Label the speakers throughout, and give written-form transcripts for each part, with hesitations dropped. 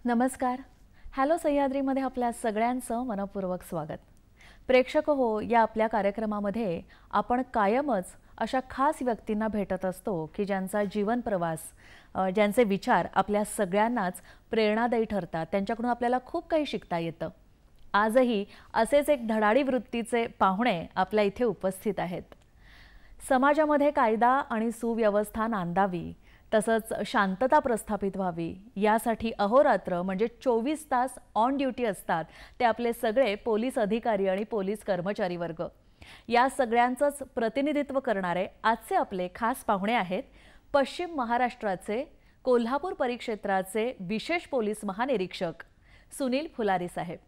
Speaker 1: नमस्कार. हॅलो सह्याद्रीमध्ये आपल्या सगळ्यांचं मनपूर्वक स्वागत. प्रेक्षक हो, या आपल्या कार्यक्रमामध्ये आपण कायमच अशा खास व्यक्तींना भेटत असतो की ज्यांचा जीवन प्रवास, ज्यांचे विचार आपल्या सगळ्यांनाच प्रेरणादायी ठरतात. त्यांच्याकडून आपल्याला खूप काही शिकता येतं. आजही असेच एक धडाडी वृत्तीचे पाहुणे आपल्या इथे उपस्थित आहेत. समाजामध्ये कायदा आणि सुव्यवस्था नांदावी, तसंच शांतता प्रस्थापित व्हावी यासाठी अहोरात्र म्हणजे 24 तास ऑन ड्युटी असतात ते आपले सगळे पोलीस अधिकारी आणि पोलीस कर्मचारी वर्ग. या सगळ्यांचंच प्रतिनिधित्व करणारे आजचे आपले खास पाहुणे आहेत पश्चिम महाराष्ट्राचे कोल्हापूर परिक्षेत्राचे विशेष पोलीस महानिरीक्षक सुनील फुलारी साहेब.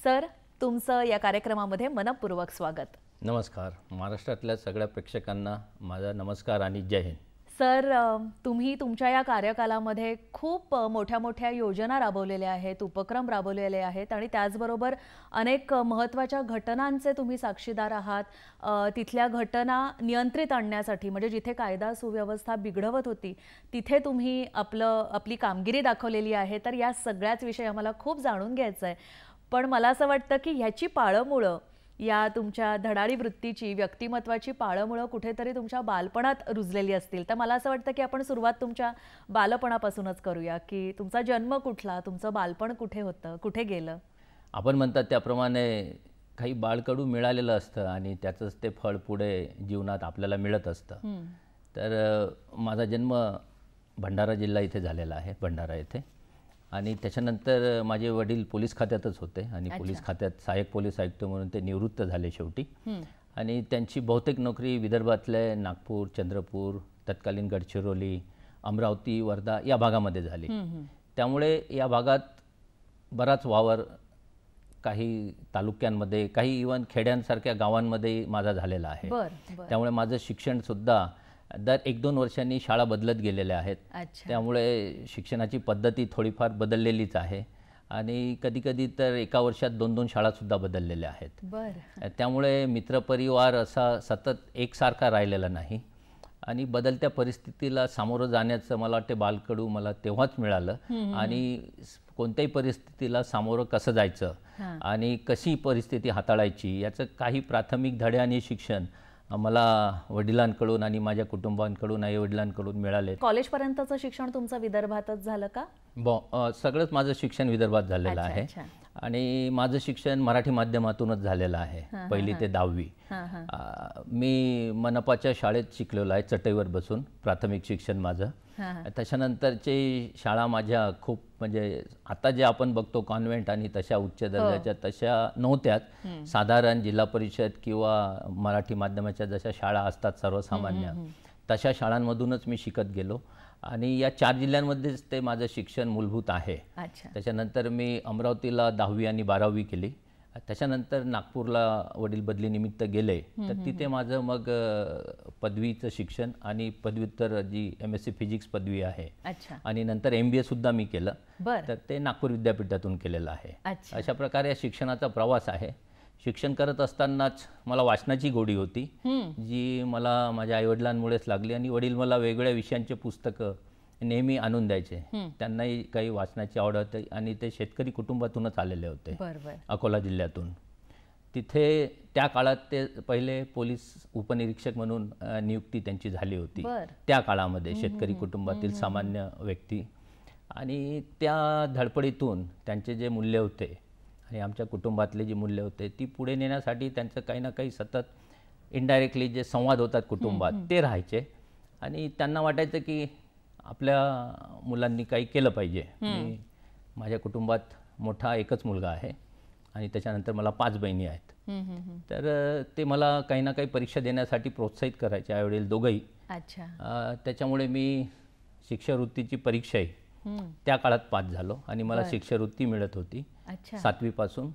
Speaker 1: सर, तुमचं या कार्यक्रमामध्ये मनपूर्वक स्वागत.
Speaker 2: नमस्कार. महाराष्ट्रातल्या सगळ्या प्रेक्षकांना माझा नमस्कार आणि जय हिंद.
Speaker 1: सर, तुम्ही तुमच्या या कार्यकालामध्ये खूप मोठ्या मोठ्या योजना राबवलेल्या आहेत, उपक्रम राबवलेले आहेत आणि त्याचबरोबर अनेक महत्त्वाच्या घटनांचे तुम्ही साक्षीदार आहात. तिथल्या घटना नियंत्रित आणण्यासाठी म्हणजे जिथे कायदा सुव्यवस्था बिघडवत होती तिथे तुम्ही आपली कामगिरी दाखवलेली आहे. तर या सगळ्याच विषयी आम्हाला खूप जाणून घ्यायचं आहे. पण मला असं वाटतं की ह्याची पाळंमुळं, या तुमच्या धडाडी वृत्तीची, व्यक्तिमत्वाची पाळंमुळं कुठेतरी तुमच्या बालपणात रुजलेली असतील. तर मला असं वाटतं की आपण सुरुवात तुमच्या बालपणापासूनच करूया की तुमचा जन्म कुठला, तुमचं बालपण कुठे होतं, कुठे गेलं?
Speaker 2: आपण म्हणतात त्याप्रमाणे काही बाळकडू मिळालेलं असतं आणि त्याचंच ते फळ पुढे जीवनात आपल्याला मिळत असतं. तर माझा जन्म भंडारा जिल्हा इथे झालेला आहे, भंडारा येथे. आणि त्याच्यानंतर माझे वडील पोलीस खात्यातच होते आणि पोलीस खात्यात सहाय्यक पोलीस आयुक्त म्हणून ते निवृत्त झाले शेवटी. आणि त्यांची बहुतेक नोकरी विदर्भातले नागपूर, चंद्रपूर, तत्कालीन गडचिरोली, अमरावती, वर्धा या भागामध्ये झाली. त्यामुळे या भागात बराच वावर, काही तालुक्यांमध्ये, काही इव्हन खेड्यांसारख्या गावांमध्ये माझा झालेला आहे. त्यामुळे माझं शिक्षणसुद्धा दर 1-2 वर्षांनी शाळा बदलत गेलेल्या आहेत. त्यामुळे शिक्षणाची पद्धती थोडीफार बदललेलीच आहे आणि कधीकधी तर एका वर्षात 2-2 शाळासुद्धा बदललेल्या आहेत. त्यामुळे मित्रपरिवार असा सतत एकसारखा राहिलेला नाही आणि बदलत्या परिस्थितीला सामोरं जाण्याचं मला वाटते बालकडू मला तेव्हाच मिळालं. आणि कोणत्याही परिस्थितीला सामोरं कसं जायचं आणि कशी परिस्थिती हाताळायची याचं काही प्राथमिक धडे आणि शिक्षण मला वडिलांकडून आणि माझ्या कुटुंबांकडून, आई वडिलांकडून मिळाले.
Speaker 1: कॉलेजपर्यंतचं शिक्षण तुमचं विदर्भातच झालं का?
Speaker 2: सगळंच माझं शिक्षण विदर्भात झालेलं आहे आणि माझं शिक्षण मराठी माध्यमातूनच झालेलं आहे, 1ली ते 10वी. मी मनपाच्या शाळेत शिकलेलो आहे, चटईवर बसून प्राथमिक शिक्षण माझं. त्याच्यानंतरची शाळा माझ्या खूप म्हणजे आता जे आपण बघतो कॉन्व्हेंट आणि तशा उच्च दर्जाच्या तशा नव्हत्याच. साधारण जिल्हा परिषद किंवा मराठी माध्यमाच्या जशा शाळा असतात सर्वसामान्य तशा शाळांमधूनच मी शिकत गेलो आणि या 4 जिल्ह्यांमध्येच ते माझं शिक्षण मूलभूत आहे. त्याच्यानंतर मी अमरावतीला 10वी आणि 12वी केली. त्याच्यानंतर नागपूरला वडील बदलीनिमित्त गेले तर तिथे माझं मग पदवीचं शिक्षण आणि पदव्युत्तर जी MSc फिजिक्स पदवी आहे आणि नंतर MBA सुद्धा मी केलं. तर ते नागपूर विद्यापीठातून केलेलं आहे. अशा प्रकारे या शिक्षणाचा प्रवास आहे. शिक्षण करत असतानाच मला वाचनाची गोडी होती जी मला माझ्या आईवडिलांमुळेच लागली आणि वडील मला वेगवेगळ्या विषयांचे पुस्तकं नेहमी आणून द्यायचे. त्यांनाही काही वाचनाची आवड होती आणि ते शेतकरी कुटुंबातूनच आलेले होते, अकोला जिल्ह्यातून. तिथे त्या काळात ते पहिले पोलीस उपनिरीक्षक म्हणून नियुक्ती त्यांची झाली होती त्या काळामध्ये, शेतकरी कुटुंबातील सामान्य व्यक्ती. आणि त्या धडपडीतून त्यांचे जे मूल्य होते आणि आमच्या कुटुंबातले जे मूल्य होते ती पुढे नेण्यासाठी त्यांचं काही ना काही सतत इनडायरेक्टली जे संवाद होतात कुटुंबात ते राहायचे. आणि त्यांना वाटायचं की आपल्या मुलांनी काही केलं पाहिजे. माझ्या कुटुंबात मोठा एकच मुलगा आहे आणि त्याच्यानंतर मला 5 बहिणी आहेत. तर ते मला काही ना काही परीक्षा देण्यासाठी प्रोत्साहित करायचे, आईवडील दोघंही. त्याच्यामुळे मी शिष्यवृत्तीची परीक्षाही त्या काळात पास झालो आणि मला शिष्यवृत्ती मिळत होती 7वी पासून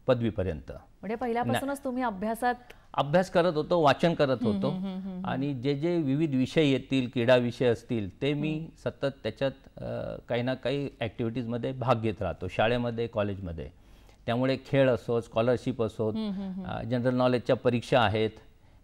Speaker 2: पदवीपर्यंत.
Speaker 1: म्हणजे पहिल्यापासूनच तुम्ही
Speaker 2: अभ्यास करत होतो, वाचन करत होतो आणि जे जे विविध विषय येतील, क्रीडा विषय असतील, ते मी सतत त्याच्यात काही ना काही ॲक्टिव्हिटीजमध्ये भाग घेत राहतो, शाळेमध्ये, कॉलेजमध्ये. त्यामुळे खेळ असो, स्कॉलरशिप असो, जनरल नॉलेजच्या परीक्षा आहेत,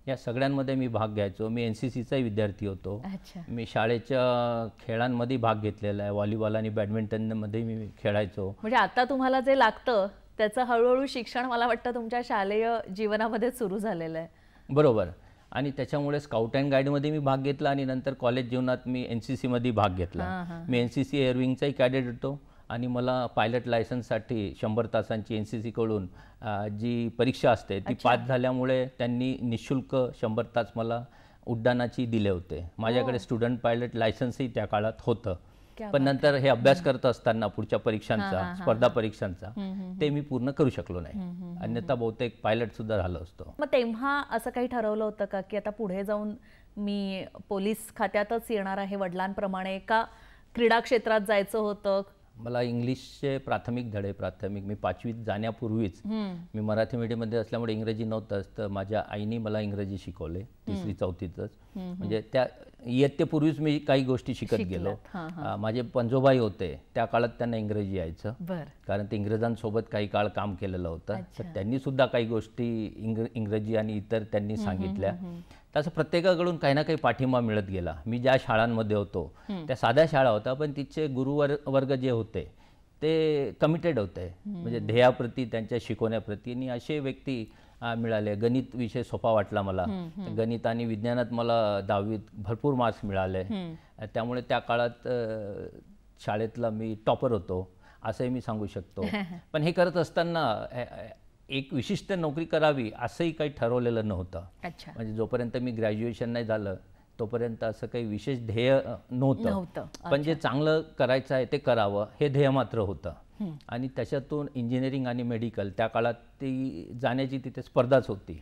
Speaker 2: या सगळ्यांमध्ये मी भाग घ्यायचो. मी NCCचाही विद्यार्थी होतो. मी शाळेच्या खेळांमध्ये भाग घेतलेला आहे, व्हॉलीबॉल आणि बॅडमिंटनमध्ये मी खेळायचो.
Speaker 1: म्हणजे आता तुम्हाला जे लागतं त्याचं हळूहळू शिक्षण मला वाटतं तुमच्या शालेय जीवनामध्ये सुरू झालेलं आहे.
Speaker 2: बरोबर. आणि त्याच्यामुळे स्काउट अँड गाईडमध्ये मी भाग घेतला आणि नंतर कॉलेज जीवनात मी NCCमध्ये भाग घेतला. मी NCC एअरविंगचाही कॅडेट होतो आणि मला पायलट लायसन्ससाठी 100 तासांची NCC कडून जी परीक्षा असते ती पास झाल्यामुळे त्यांनी निशुल्क 100 तास मला उड्डाणाची दिले होते. माझ्याकडे स्टुडंट पायलट लायसन्सही त्या काळात होतं. पण नंतर हे अभ्यास करत असताना पुढच्या परीक्षांचा, स्पर्धा परीक्षांचा, ते मी पूर्ण करू शकलो नाही. अन्यथा बहुतेक पायलट सुद्धा झालो असतो.
Speaker 1: मग तेव्हा असं काही ठरवलं होतं का की आता पुढे जाऊन मी पोलीस खात्यातच येणार आहे वडिलांप्रमाणे, का क्रीडा क्षेत्रात जायचं होतं?
Speaker 2: मला इंग्लिशचे प्राथमिक धडे, मी 5वीत जाण्यापूर्वीच, मी मराठी मीडियममध्ये असल्यामुळे इंग्रजी नव्हतंच, तर माझ्या आईने मला इंग्रजी शिकवले 3री 4थीतच. म्हणजे त्या इयत्तेपूर्वीच मी काही गोष्टी शिकत गेलो. माझे पंजोबाई होते, त्या काळात त्यांना इंग्रजी यायचं, कारण ते इंग्रजांसोबत काही काळ काम केलेलं होतं. तर त्यांनी सुद्धा काही गोष्टी इंग्रजी आणि इतर त्यांनी सांगितल्या. तसं प्रत्येकाकडून काही ना काही पाठिंबा मिळत गेला. मी ज्या शाळांमध्ये होतो त्या साध्या शाळा होत्या, पण तिचे गुरुवर्ग जे होते ते कमिटेड होते, म्हणजे ध्येयाप्रती, त्यांच्या शिकवण्याप्रती. आणि असे व्यक्ती मिळाले. गणित विषय सोपा वाटला मला. गणित आणि विज्ञानात मला 10वीत भरपूर मार्क्स मिळाले. त्यामुळे त्या काळात शाळेतला मी टॉपर होतो असंही मी सांगू शकतो. पण हे करत असताना एक विशिष्ट नोकरी करावी असंही काही ठरवलेलं नव्हतं. म्हणजे जोपर्यंत मी ग्रॅज्युएशन नाही झालं तोपर्यंत असं काही विशेष ध्येय नव्हतं. पण जे चांगलं करायचं आहे ते करावं हे ध्येय मात्र होतं. आणि त्याच्यातून इंजिनिअरिंग आणि मेडिकल, त्या काळात ती जाण्याची तिथे स्पर्धाच होती.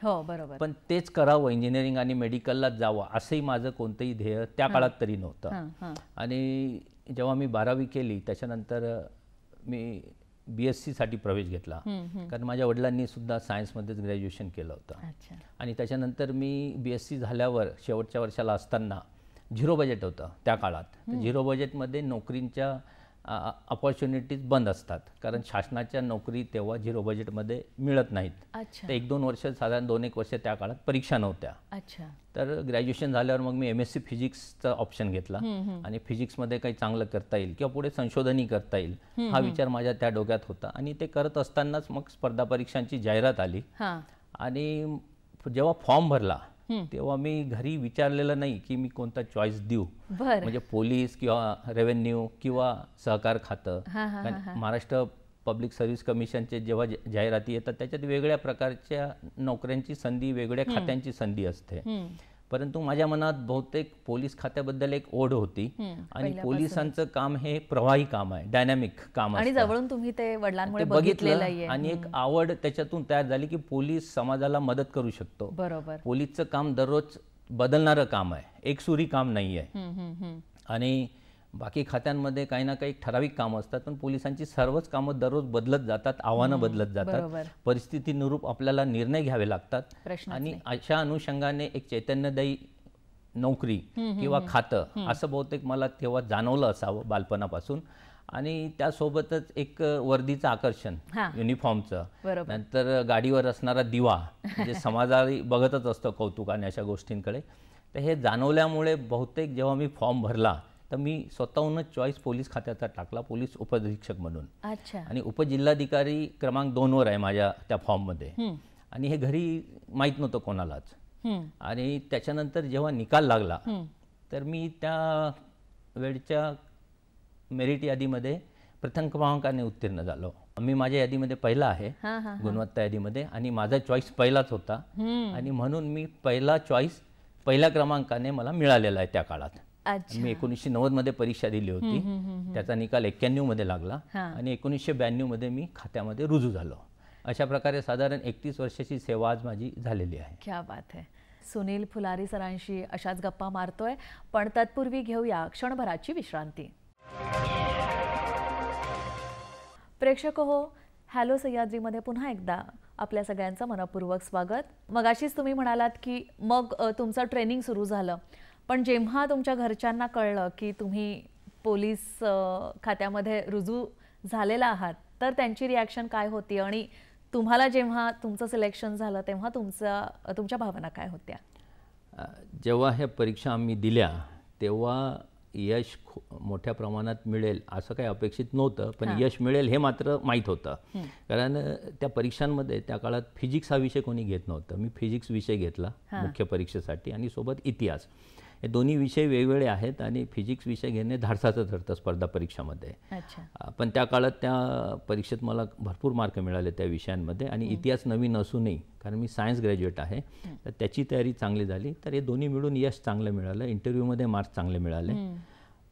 Speaker 2: पण तेच करावं, इंजिनिअरिंग आणि मेडिकलला जावं असंही माझं कोणतंही ध्येय त्या काळात तरी नव्हतं. आणि जेव्हा मी 12वी केली त्याच्यानंतर मी BSc साठी प्रवेश घेतला, कारण माझ्या वडिलांनी सुद्धा सायन्समध्येच ग्रॅज्युएशन केलं होतं. आणि त्याच्यानंतर मी BSc झाल्यावर शेवटच्या वर्षाला असताना 0 बजेट होतं त्या काळात. 0 बजेटमध्ये नोकरींच्या अपॉर्च्युनिटीज बंद असतात, कारण शासनाच्या नोकरी तेव्हा 0 बजेटमध्ये मिळत नाहीत. तर 1-2 वर्ष, साधारण 2-1 वर्ष त्या काळात परीक्षा नव्हत्या. तर ग्रॅज्युएशन झाल्यावर मग मी MSc फिजिक्सचा ऑप्शन घेतला आणि फिजिक्समध्ये काही चांगलं करता येईल किंवा पुढे संशोधनही करता येईल हा विचार माझ्या त्या डोक्यात होता. आणि ते करत असतानाच मग स्पर्धा परीक्षांची जाहिरात आली. आणि जेव्हा फॉर्म भरला तेव्हा मी घरी विचारलेलं नाही की मी कोणता चॉईस देऊ, म्हणजे पोलीस किंवा रेव्हेन्यू किंवा सहकार खातं. महाराष्ट्र पब्लिक सर्व्हिस कमिशनचे जेव्हा जाहिराती येतात त्याच्यात वेगळ्या प्रकारच्या नोकऱ्यांची संधी, वेगळ्या खात्यांची संधी असते. परंतु माझ्या मनात बहुतेक पोलीस खात्याबद्दल एक ओढ होती. आणि पोलिसांचं काम हे प्रवाही काम आहे, डायनॅमिक काम आहे,
Speaker 1: आणि जवळून तुम्ही ते वडिलांमुळे
Speaker 2: बघितलेलं आहे. आणि एक आवड त्याच्यातून तयार झाली की पोलीस समाजाला मदत करू शकतो. पोलीसचं काम दररोज बदलणारं काम आहे, एकसुरी काम नाही आहे. आणि बाकी खात्यांमध्ये काही ना काही ठराविक कामं असतात, पण पोलिसांची सर्वच कामं दररोज बदलत जातात, आव्हानं बदलत जातात, परिस्थितीनुरूप आपल्याला निर्णय घ्यावे लागतात. आणि अशा अनुषंगाने एक चैतन्यदायी नोकरी किंवा खातं असं बहुतेक मला तेव्हा जाणवलं असावं बालपणापासून. आणि त्यासोबतच एक वर्दीचं आकर्षण, युनिफॉर्मचं, नंतर गाडीवर असणारा दिवा, जे समाजाला बघतच असतं कौतुकाने अशा गोष्टींकडे. तर हे जाणवल्यामुळे बहुतेक जेव्हा मी फॉर्म भरला तर मी स्वतःहूनच चॉईस पोलीस खात्याचा टाकला, पोलीस उपअधीक्षक म्हणून. आणि उपजिल्हाधिकारी क्रमांक 2वर आहे माझ्या त्या फॉर्ममध्ये. आणि हे घरी माहीत नव्हतं कोणालाच. आणि त्याच्यानंतर जेव्हा निकाल लागला तर मी त्या वेळच्या मेरिट यादीमध्ये प्रथम क्रमांकाने उत्तीर्ण झालो. मी माझ्या यादीमध्ये पहिला आहे, गुणवत्ता यादीमध्ये, आणि माझा चॉईस पहिलाच होता. आणि म्हणून मी पहिला चॉईस पहिल्या क्रमांकाने मला मिळालेला आहे त्या काळात.
Speaker 1: अच्छा.
Speaker 2: मी 1990 मध्ये परीक्षा दिली होती, त्याचा निकाल 91 मध्ये लागला आणि 1992 मध्ये मी खात्यामध्ये रुजू झालो. अशा प्रकारे साधारण 31 वर्षाची सेवा आज माझी झालेली आहे.
Speaker 1: क्या बात आहे. सुनील फुलारी सरांशी अशाच गप्पा मारतोय, पण तत्पूर्वी घेऊया क्षणभराची विश्रांती. प्रेक्षक हो, हॅलो सह्याद्रीमध्ये पुन्हा एकदा आपल्या सगळ्यांचं मनपूर्वक स्वागत. मगाशीच तुम्ही म्हणालात की मग तुमचं ट्रेनिंग सुरू झालं, पण जेव्हा तुमच्या घरच्यांना कळलं की तुम्ही पोलीस खात्यामध्ये रुजू झालेला आहात, तर त्यांची रिॲक्शन काय होती आणि तुम्हाला जेव्हा तुमचं सिलेक्शन झालं तेव्हा तुमच्या भावना काय होत्या?
Speaker 2: जेव्हा ह्या परीक्षा आम्ही दिल्या तेव्हा यश मोठ्या प्रमाणात मिळेल असं काही अपेक्षित नव्हतं, पण यश मिळेल हे मात्र माहीत होतं. कारण त्या परीक्षांमध्ये त्या काळात फिजिक्स हा विषय कोणी घेत नव्हतं. मी फिजिक्स विषय घेतला मुख्य परीक्षेसाठी आणि सोबत इतिहास. हे दोन्ही विषय वेगवेगळे आहेत आणि फिजिक्स विषय घेणे धाडसाचं ठरतं स्पर्धा परीक्षामध्ये. पण त्या काळात त्या परीक्षेत मला भरपूर मार्क मिळाले त्या विषयांमध्ये आणि इतिहास नवीन असूनही, कारण मी सायन्स ग्रॅज्युएट आहे, तर त्याची तयारी चांगली झाली. तर हे दोन्ही मिळून यश चांगलं मिळालं. इंटरव्ह्यूमध्ये मार्क्स चांगले मिळाले.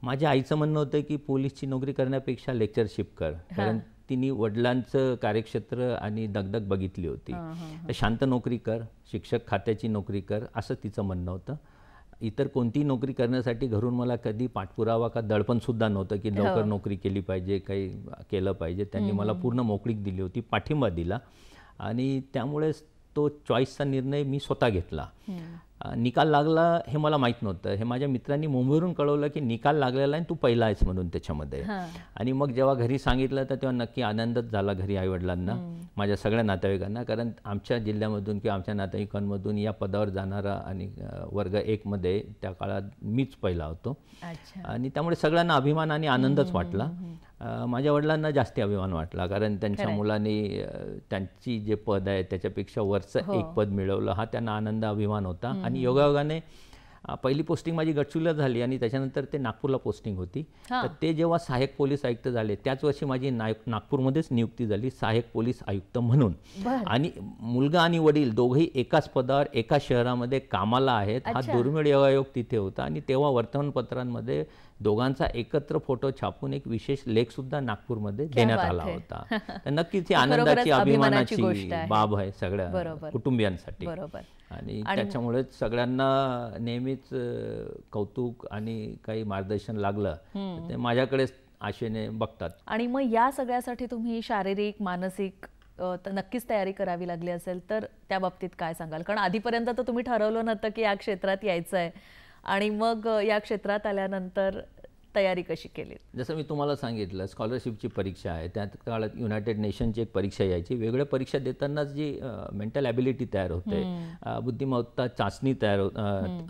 Speaker 2: माझ्या आईचं म्हणणं होतं की पोलीसची नोकरी करण्यापेक्षा लेक्चरशिप कर, कारण तिने वडिलांचं कार्यक्षेत्र आणि दगदग बघितली होती. तर शांत नोकरी कर, शिक्षक खात्याची नोकरी कर, असं तिचं म्हणणं होतं. इतर कोणतीही नोकरी करण्यासाठी घरून मला कधी पाठपुरावा का दडपणसुद्धा नव्हतं की लवकर नोकरी केली पाहिजे, काही केलं पाहिजे. त्यांनी मला पूर्ण मोकळीक दिली होती, पाठिंबा दिला आणि त्यामुळेच तो चॉईसचा निर्णय मी स्वतः घेतला. निकाल लागला हे मला माहीत नव्हतं. हे माझ्या मित्रांनी मुंबईवरून कळवलं की निकाल लागलेला आहे, तू पहिला आहेस म्हणून त्याच्यामध्ये. आणि मग जेव्हा घरी सांगितलं तर तेव्हा नक्की आनंदच झाला घरी आईवडिलांना, माझ्या सगळ्या नातेवाईकांना. कारण आमच्या जिल्ह्यामधून किंवा आमच्या नातेवाईकांमधून या पदावर जाणारा आणि वर्ग 1 मध्ये त्या काळात मीच पहिला होतो. आणि त्यामुळे सगळ्यांना अभिमान आणि आनंदच वाटला. माझ्या वडिलांना जास्ती अभिमान वाटला, कारण त्यांच्या मुलांनी त्यांची जे पद आहे त्याच्यापेक्षा वरचं एक पद मिळवलं, हा त्यांना आनंद अभिमान होता. आणि योगायोगाने पहिली पोस्टिंग माझी गडचिरोलीला झाली आणि त्याच्यानंतर ते नागपूरला पोस्टिंग होती. तर ते जेव्हा सहाय्यक पोलीस आयुक्त झाले त्याच वर्षी माझी नागपूरमध्येच नियुक्ती झाली सहाय्यक पोलीस आयुक्त म्हणून. आणि मुलगा आणि वडील दोघेही एकाच पदावर एकाच शहरामध्ये कामाला आहेत, हा दुर्मिळ योगायोग तिथे होता. आणि तेव्हा वर्तमानपत्रांमध्ये दोघांचा एकत्र फोटो छापून एक विशेष लेख सुद्धा नागपूरमध्ये देण्यात आला होता. तर नक्कीच ही आनंदाची अभिमानाची बाब आहे सगळ्या कुटुंबियांसाठी. आणि त्याच्यामुळेच सगळ्यांना नेहमीच कौतुक आणि काही मार्गदर्शन लागलं ते माझ्याकडेच आशेने बघतात.
Speaker 1: आणि मग या सगळ्यासाठी तुम्ही शारीरिक मानसिक नक्कीच तयारी करावी लागली असेल, तर त्या बाबतीत काय सांगाल? कारण आधीपर्यंत तर तुम्ही ठरवलं नव्हतं की या क्षेत्रात यायचं आहे, आणि मग या क्षेत्रात आल्यानंतर तयारी कशी केली?
Speaker 2: जसं मी तुम्हाला सांगितलं, स्कॉलरशिपची परीक्षा आहे, त्या काळात युनायटेड नेशनची एक परीक्षा यायची. वेगळ्या परीक्षा देतानाच जी मेंटल ॲबिलिटी तयार होते, बुद्धिमत्ता चाचणी तयार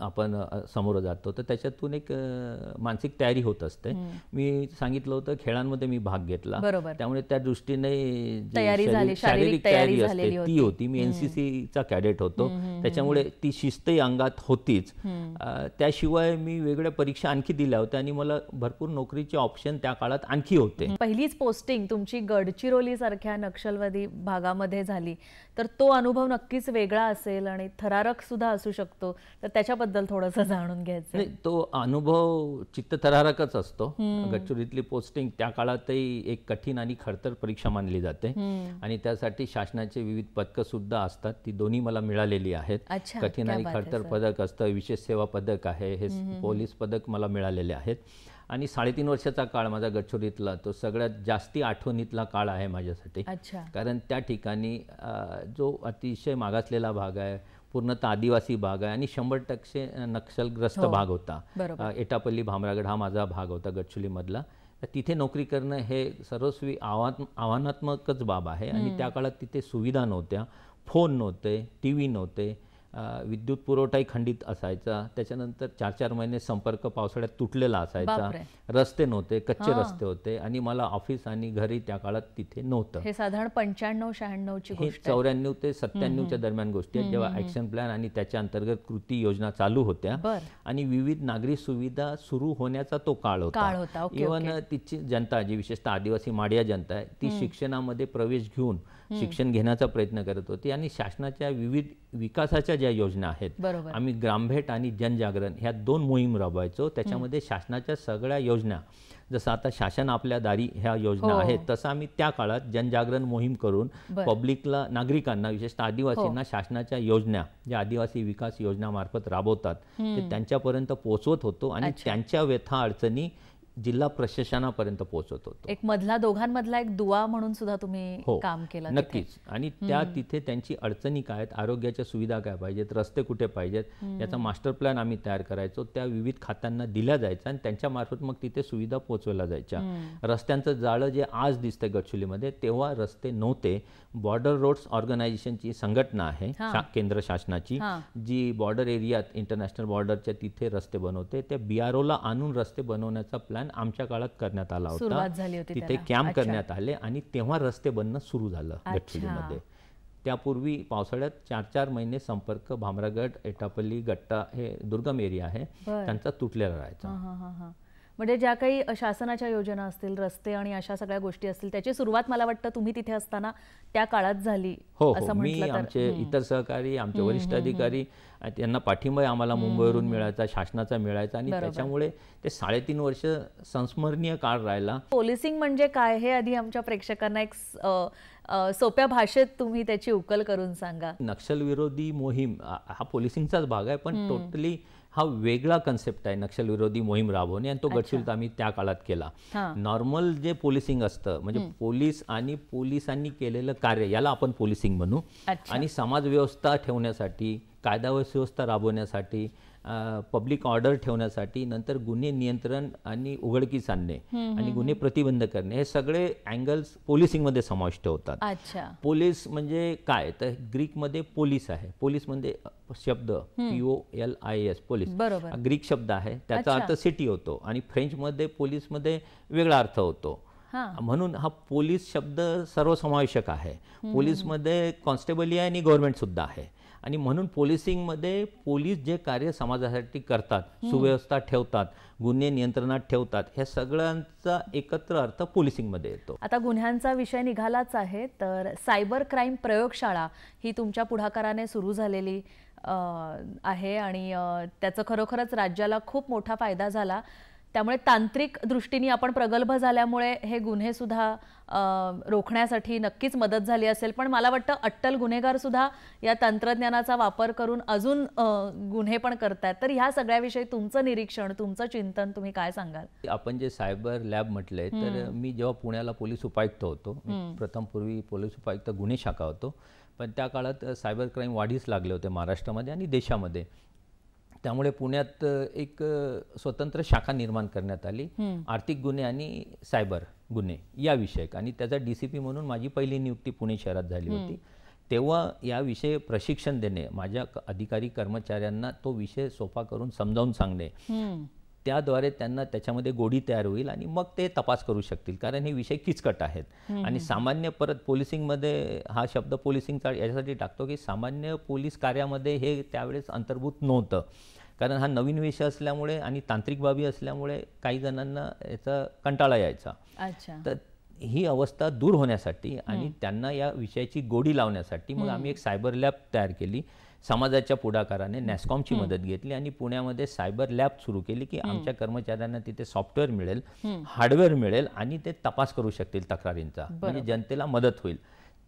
Speaker 2: आपण समोर जातो, तर त्याच्यातून एक मानसिक तयारी होत असते. मी सांगितलं होतं खेळांमध्ये मी भाग घेतला, त्यामुळे त्या दृष्टीने शारीरिक तयारी असते ती होती. मी NCCचा कॅडेट होतो, त्याच्यामुळे ती शिस्तही अंगात होतीच. त्याशिवाय मी वेगळ्या परीक्षा आणखी दिल्या होत्या आणि मला भरपूर नोकरीचे ऑप्शन त्या काळात आणखी होते.
Speaker 1: पहिलीच पोस्टिंग तुमची गडचिरोली सारख्या नक्षलवादी भागामध्ये झाली, तर तो अनुभव नक्कीच वेगळा असेल आणि थरारक सुद्धा असू शकतो, तर त्याच्याबद्दल थोडंसं जाणून घ्यायचं.
Speaker 2: नाही, तो अनुभव चित्तथरारकच असतो. गडचिरोलीतली पोस्टिंग त्या काळातही एक कठीण आणि खडतर परीक्षा मानली जाते आणि त्यासाठी शासनाचे विविध पदकं सुद्धा असतात. ती दोन्ही मला मिळालेली आहेत. कठीण आणि खडतर पदक असतं, विशेष सेवा पदक आहे, हे पोलीस पदक मला मिळालेले आहेत. आणि 3.5 वर्षाचा काळ माझा गडचिरोलीतला तो सगळ्यात जास्ती आठवणीतला काळ आहे माझ्यासाठी. कारण त्या ठिकाणी जो अतिशय मागासलेला भाग आहे, पूर्णतः आदिवासी भाग आहे आणि 100% नक्षलग्रस्त भाग होता. एटापल्ली भामरागड हा माझा भाग होता गडचिरोलीमधला. तिथे नोकरी करणं हे सर्वस्वी आव्हानात्मकच बाब आहे. आणि त्या काळात तिथे सुविधा नव्हत्या, फोन नव्हते, TV नव्हते, विद्युत पुरवठाही खंडित असायचा. त्याच्यानंतर 4-4 महिने संपर्क पावसाळ्यात तुटलेला असायचा, रस्ते नव्हते, कच्चे रस्ते होते आणि मला ऑफिस आणि घरी त्या काळात तिथे नव्हतं.
Speaker 1: हे साधारण 95-96 ची गोष्ट,
Speaker 2: 94 ते 97च्या दरम्यान गोष्टी आहेत, जेव्हा ॲक्शन प्लॅन आणि त्याच्या अंतर्गत कृती योजना चालू होत्या आणि विविध नागरी सुविधा सुरू होण्याचा तो काळ होता. इव्हन तिची जनता जी विशेषतः आदिवासी माडिया जनता आहे ती शिक्षणामध्ये प्रवेश घेऊन शिक्षण घेण्याचा प्रयत्न करत होते आणि शासनाच्या विविध विकासाच्या ज्या योजना आहेत, आम्ही ग्रामभेट आणि जनजागरण ह्या 2 मोहीम राबवायचो. त्याच्यामध्ये शासनाच्या सगळ्या योजना, जसं आता शासन आपल्या दारी ह्या योजना आहेत, तसं आम्ही त्या काळात जनजागरण मोहीम करून पब्लिकला, नागरिकांना, विशेषतः आदिवासींना शासनाच्या योजना, ज्या आदिवासी विकास योजना मार्फत राबवतात, ते त्यांच्यापर्यंत पोहोचवत होतो आणि त्यांच्या व्यथा अडचणी जिल्हा प्रशासनापर्यंत पोहोचत होतो.
Speaker 1: एक मधला, दोघांमधला एक दुवा म्हणून सुद्धा तुम्ही काम केलं.
Speaker 2: नक्कीच. आणि त्या तिथे त्यांची अडचणी काय आहेत, आरोग्याच्या सुविधा काय पाहिजेत, रस्ते कुठे पाहिजेत, याचा मास्टर प्लॅन आम्ही तयार करायचो. त्या विविध खात्यांना दिल्या जायचा आणि त्यांच्या मार्फत मग तिथे सुविधा पोहोचवल्या जायच्या. रस्त्यांचं जाळं जे आज दिसतंय गडचिरोलीमध्ये, तेव्हा रस्ते नव्हते. बॉर्डर रोड्स ऑर्गनायझेशनची संघटना आहे केंद्र शासनाची, जी बॉर्डर एरियात, इंटरनॅशनल बॉर्डरच्या तिथे रस्ते बनवते. त्या BROला आणून रस्ते बनवण्याचा प्लॅन आमच्या काळात करण्यात आला होता. तिथे कॅम्प करण्यात आले आणि तेव्हा रस्ते बनणं सुरू झालं गडचिरोलीमध्ये. त्यापूर्वी पावसाळ्यात 4-4 महिने संपर्क भामरागड, एटापल्ली, गट्टा हे दुर्गम एरिया आहे, त्यांचा तुटलेला राहायचा.
Speaker 1: म्हणजे ज्या काही शासनाच्या योजना असतील, रस्ते आणि अशा सगळ्या गोष्टी असतील, त्याची सुरुवात मला वाटतं तुम्ही तिथे असताना त्या काळात झाली.
Speaker 2: मी, आमचे इतर सहकारी, आमचे वरिष्ठ अधिकारी, त्यांना पाठिंबा आम्हाला मुंबईवरून मिळायचा, शासनाचा मिळायचा आणि त्याच्यामुळे ते 3.5 वर्ष संस्मरणीय काळ राहिला.
Speaker 1: पोलिसिंग म्हणजे काय हे आधी आमच्या प्रेक्षकांना एक सोप्या भाषेत तुम्ही त्याची उकल करून सांगा.
Speaker 2: नक्षलविरोधी मोहीम हा पोलिसिंगचाच भाग आहे, पण टोटली हा वेगळा कन्सेप्ट आहे नक्षल विरोधी मोहीम राबवणे, आणि तो गडचिरोलीत आम्ही त्या काळात केला. नॉर्मल जे पोलिसिंग असतं, म्हणजे पोलीस आणि पोलिसांनी केलेलं कार्य, याला आपण पोलिसिंग म्हणू. आणि समाज व्यवस्था ठेवण्यासाठी, कायदा व सुव्यवस्था राबवण्यासाठी, पब्लिक ऑर्डर ठेवण्यासाठी, नंतर गुन्हे नियंत्रण आणि उघडकीस आणणे आणि गुन्हे प्रतिबंध करणे, हे सगळे अँगल्स पोलिसिंगमध्ये समाविष्ट होतात. पोलीस म्हणजे काय, तर ग्रीकमध्ये पोलीस आहे. पोलीस म्हणजे शब्द POLIS, पोलीस ग्रीक शब्द आहे, त्याचा अर्थ सिटी होतो. आणि फ्रेंचमध्ये पोलीसमध्ये वेगळा अर्थ होतो. म्हणून हा पोलीस शब्द सर्वसमावेशक आहे. पोलीसमध्ये कॉन्स्टेबल आहे आणि गव्हर्नमेंट सुद्धा आहे. आणि म्हणून पोलिसिंगमध्ये पोलीस जे कार्य समाजासाठी करतात, सुव्यवस्था ठेवतात, गुन्हे नियंत्रणात ठेवतात, ह्या सगळ्यांचा एकत्र अर्थ पोलिसिंगमध्ये येतो.
Speaker 1: आता गुन्ह्यांचा विषय निघालाच आहे, तर सायबर क्राईम प्रयोगशाळा ही तुमच्या पुढाकाराने सुरू झालेली आहे आणि त्याचा खरोखरच राज्याला खूप मोठा फायदा झाला. त्यामुळे तांत्रिक दृष्टीने आपण प्रगल्भ झाल्यामुळे हे गुन्हे सुद्धा रोखण्यासाठी नक्कीच मदत झाली असेल. पण मला वाटतं अट्टल गुन्हेगार सुद्धा या तंत्रज्ञानाचा वापर करून अजून गुन्हे पण करतात. तर ह्या सगळ्याविषयी तुमचं निरीक्षण, तुमचं चिंतन तुम्ही काय सांगाल?
Speaker 2: आपण जे सायबर लॅब म्हटलंय, तर मी जेव्हा पुण्याला पोलीस उपायुक्त होतो, प्रथम पूर्वी पोलीस उपायुक्त गुन्हे शाखा होतो, पण त्या काळात सायबर क्राईम वाढीस लागले होते महाराष्ट्रामध्ये आणि देशामध्ये. त्यामुळे पुण्यात एक स्वतंत्र शाखा निर्माण करण्यात आली, आर्थिक गुन्हे आणि सायबर गुन्हे या विषयक. आणि त्याचा DCP म्हणून माझी पहिली नियुक्ती पुणे शहरात झाली होती. तेव्हा याविषयी प्रशिक्षण देणे, माझ्या अधिकारी कर्मचाऱ्यांना तो विषय सोपा करून समजावून सांगणे, त्याद्वारे त्यांना त्याच्यामध्ये गोडी तयार होईल आणि मग ते तपास करू शकतील, कारण हे विषय किचकट आहेत. आणि सामान्य, परत पोलिसिंगमध्ये हा शब्द पोलिसिंगचा याच्यासाठी टाकतो की सामान्य पोलीस कार्यामध्ये हे त्यावेळेस अंतर्भूत नव्हतं, कारण हा नवीन विषय असल्यामुळे आणि तांत्रिक बाबी असल्यामुळे काही जणांना याचा कंटाळा यायचा. तर ही अवस्था दूर होण्यासाठी आणि त्यांना या विषयाची गोडी लावण्यासाठी मग आम्ही एक सायबर लॅब तयार केली. समाजाच्या पुढाकाराने NASSCOMची मदत घेतली आणि पुण्यामध्ये सायबर लॅब सुरू केली की आमच्या कर्मचाऱ्यांना तिथे सॉफ्टवेअर मिळेल, हार्डवेअर मिळेल आणि ते तपास करू शकतील तक्रारींचा, म्हणजे जनतेला मदत होईल.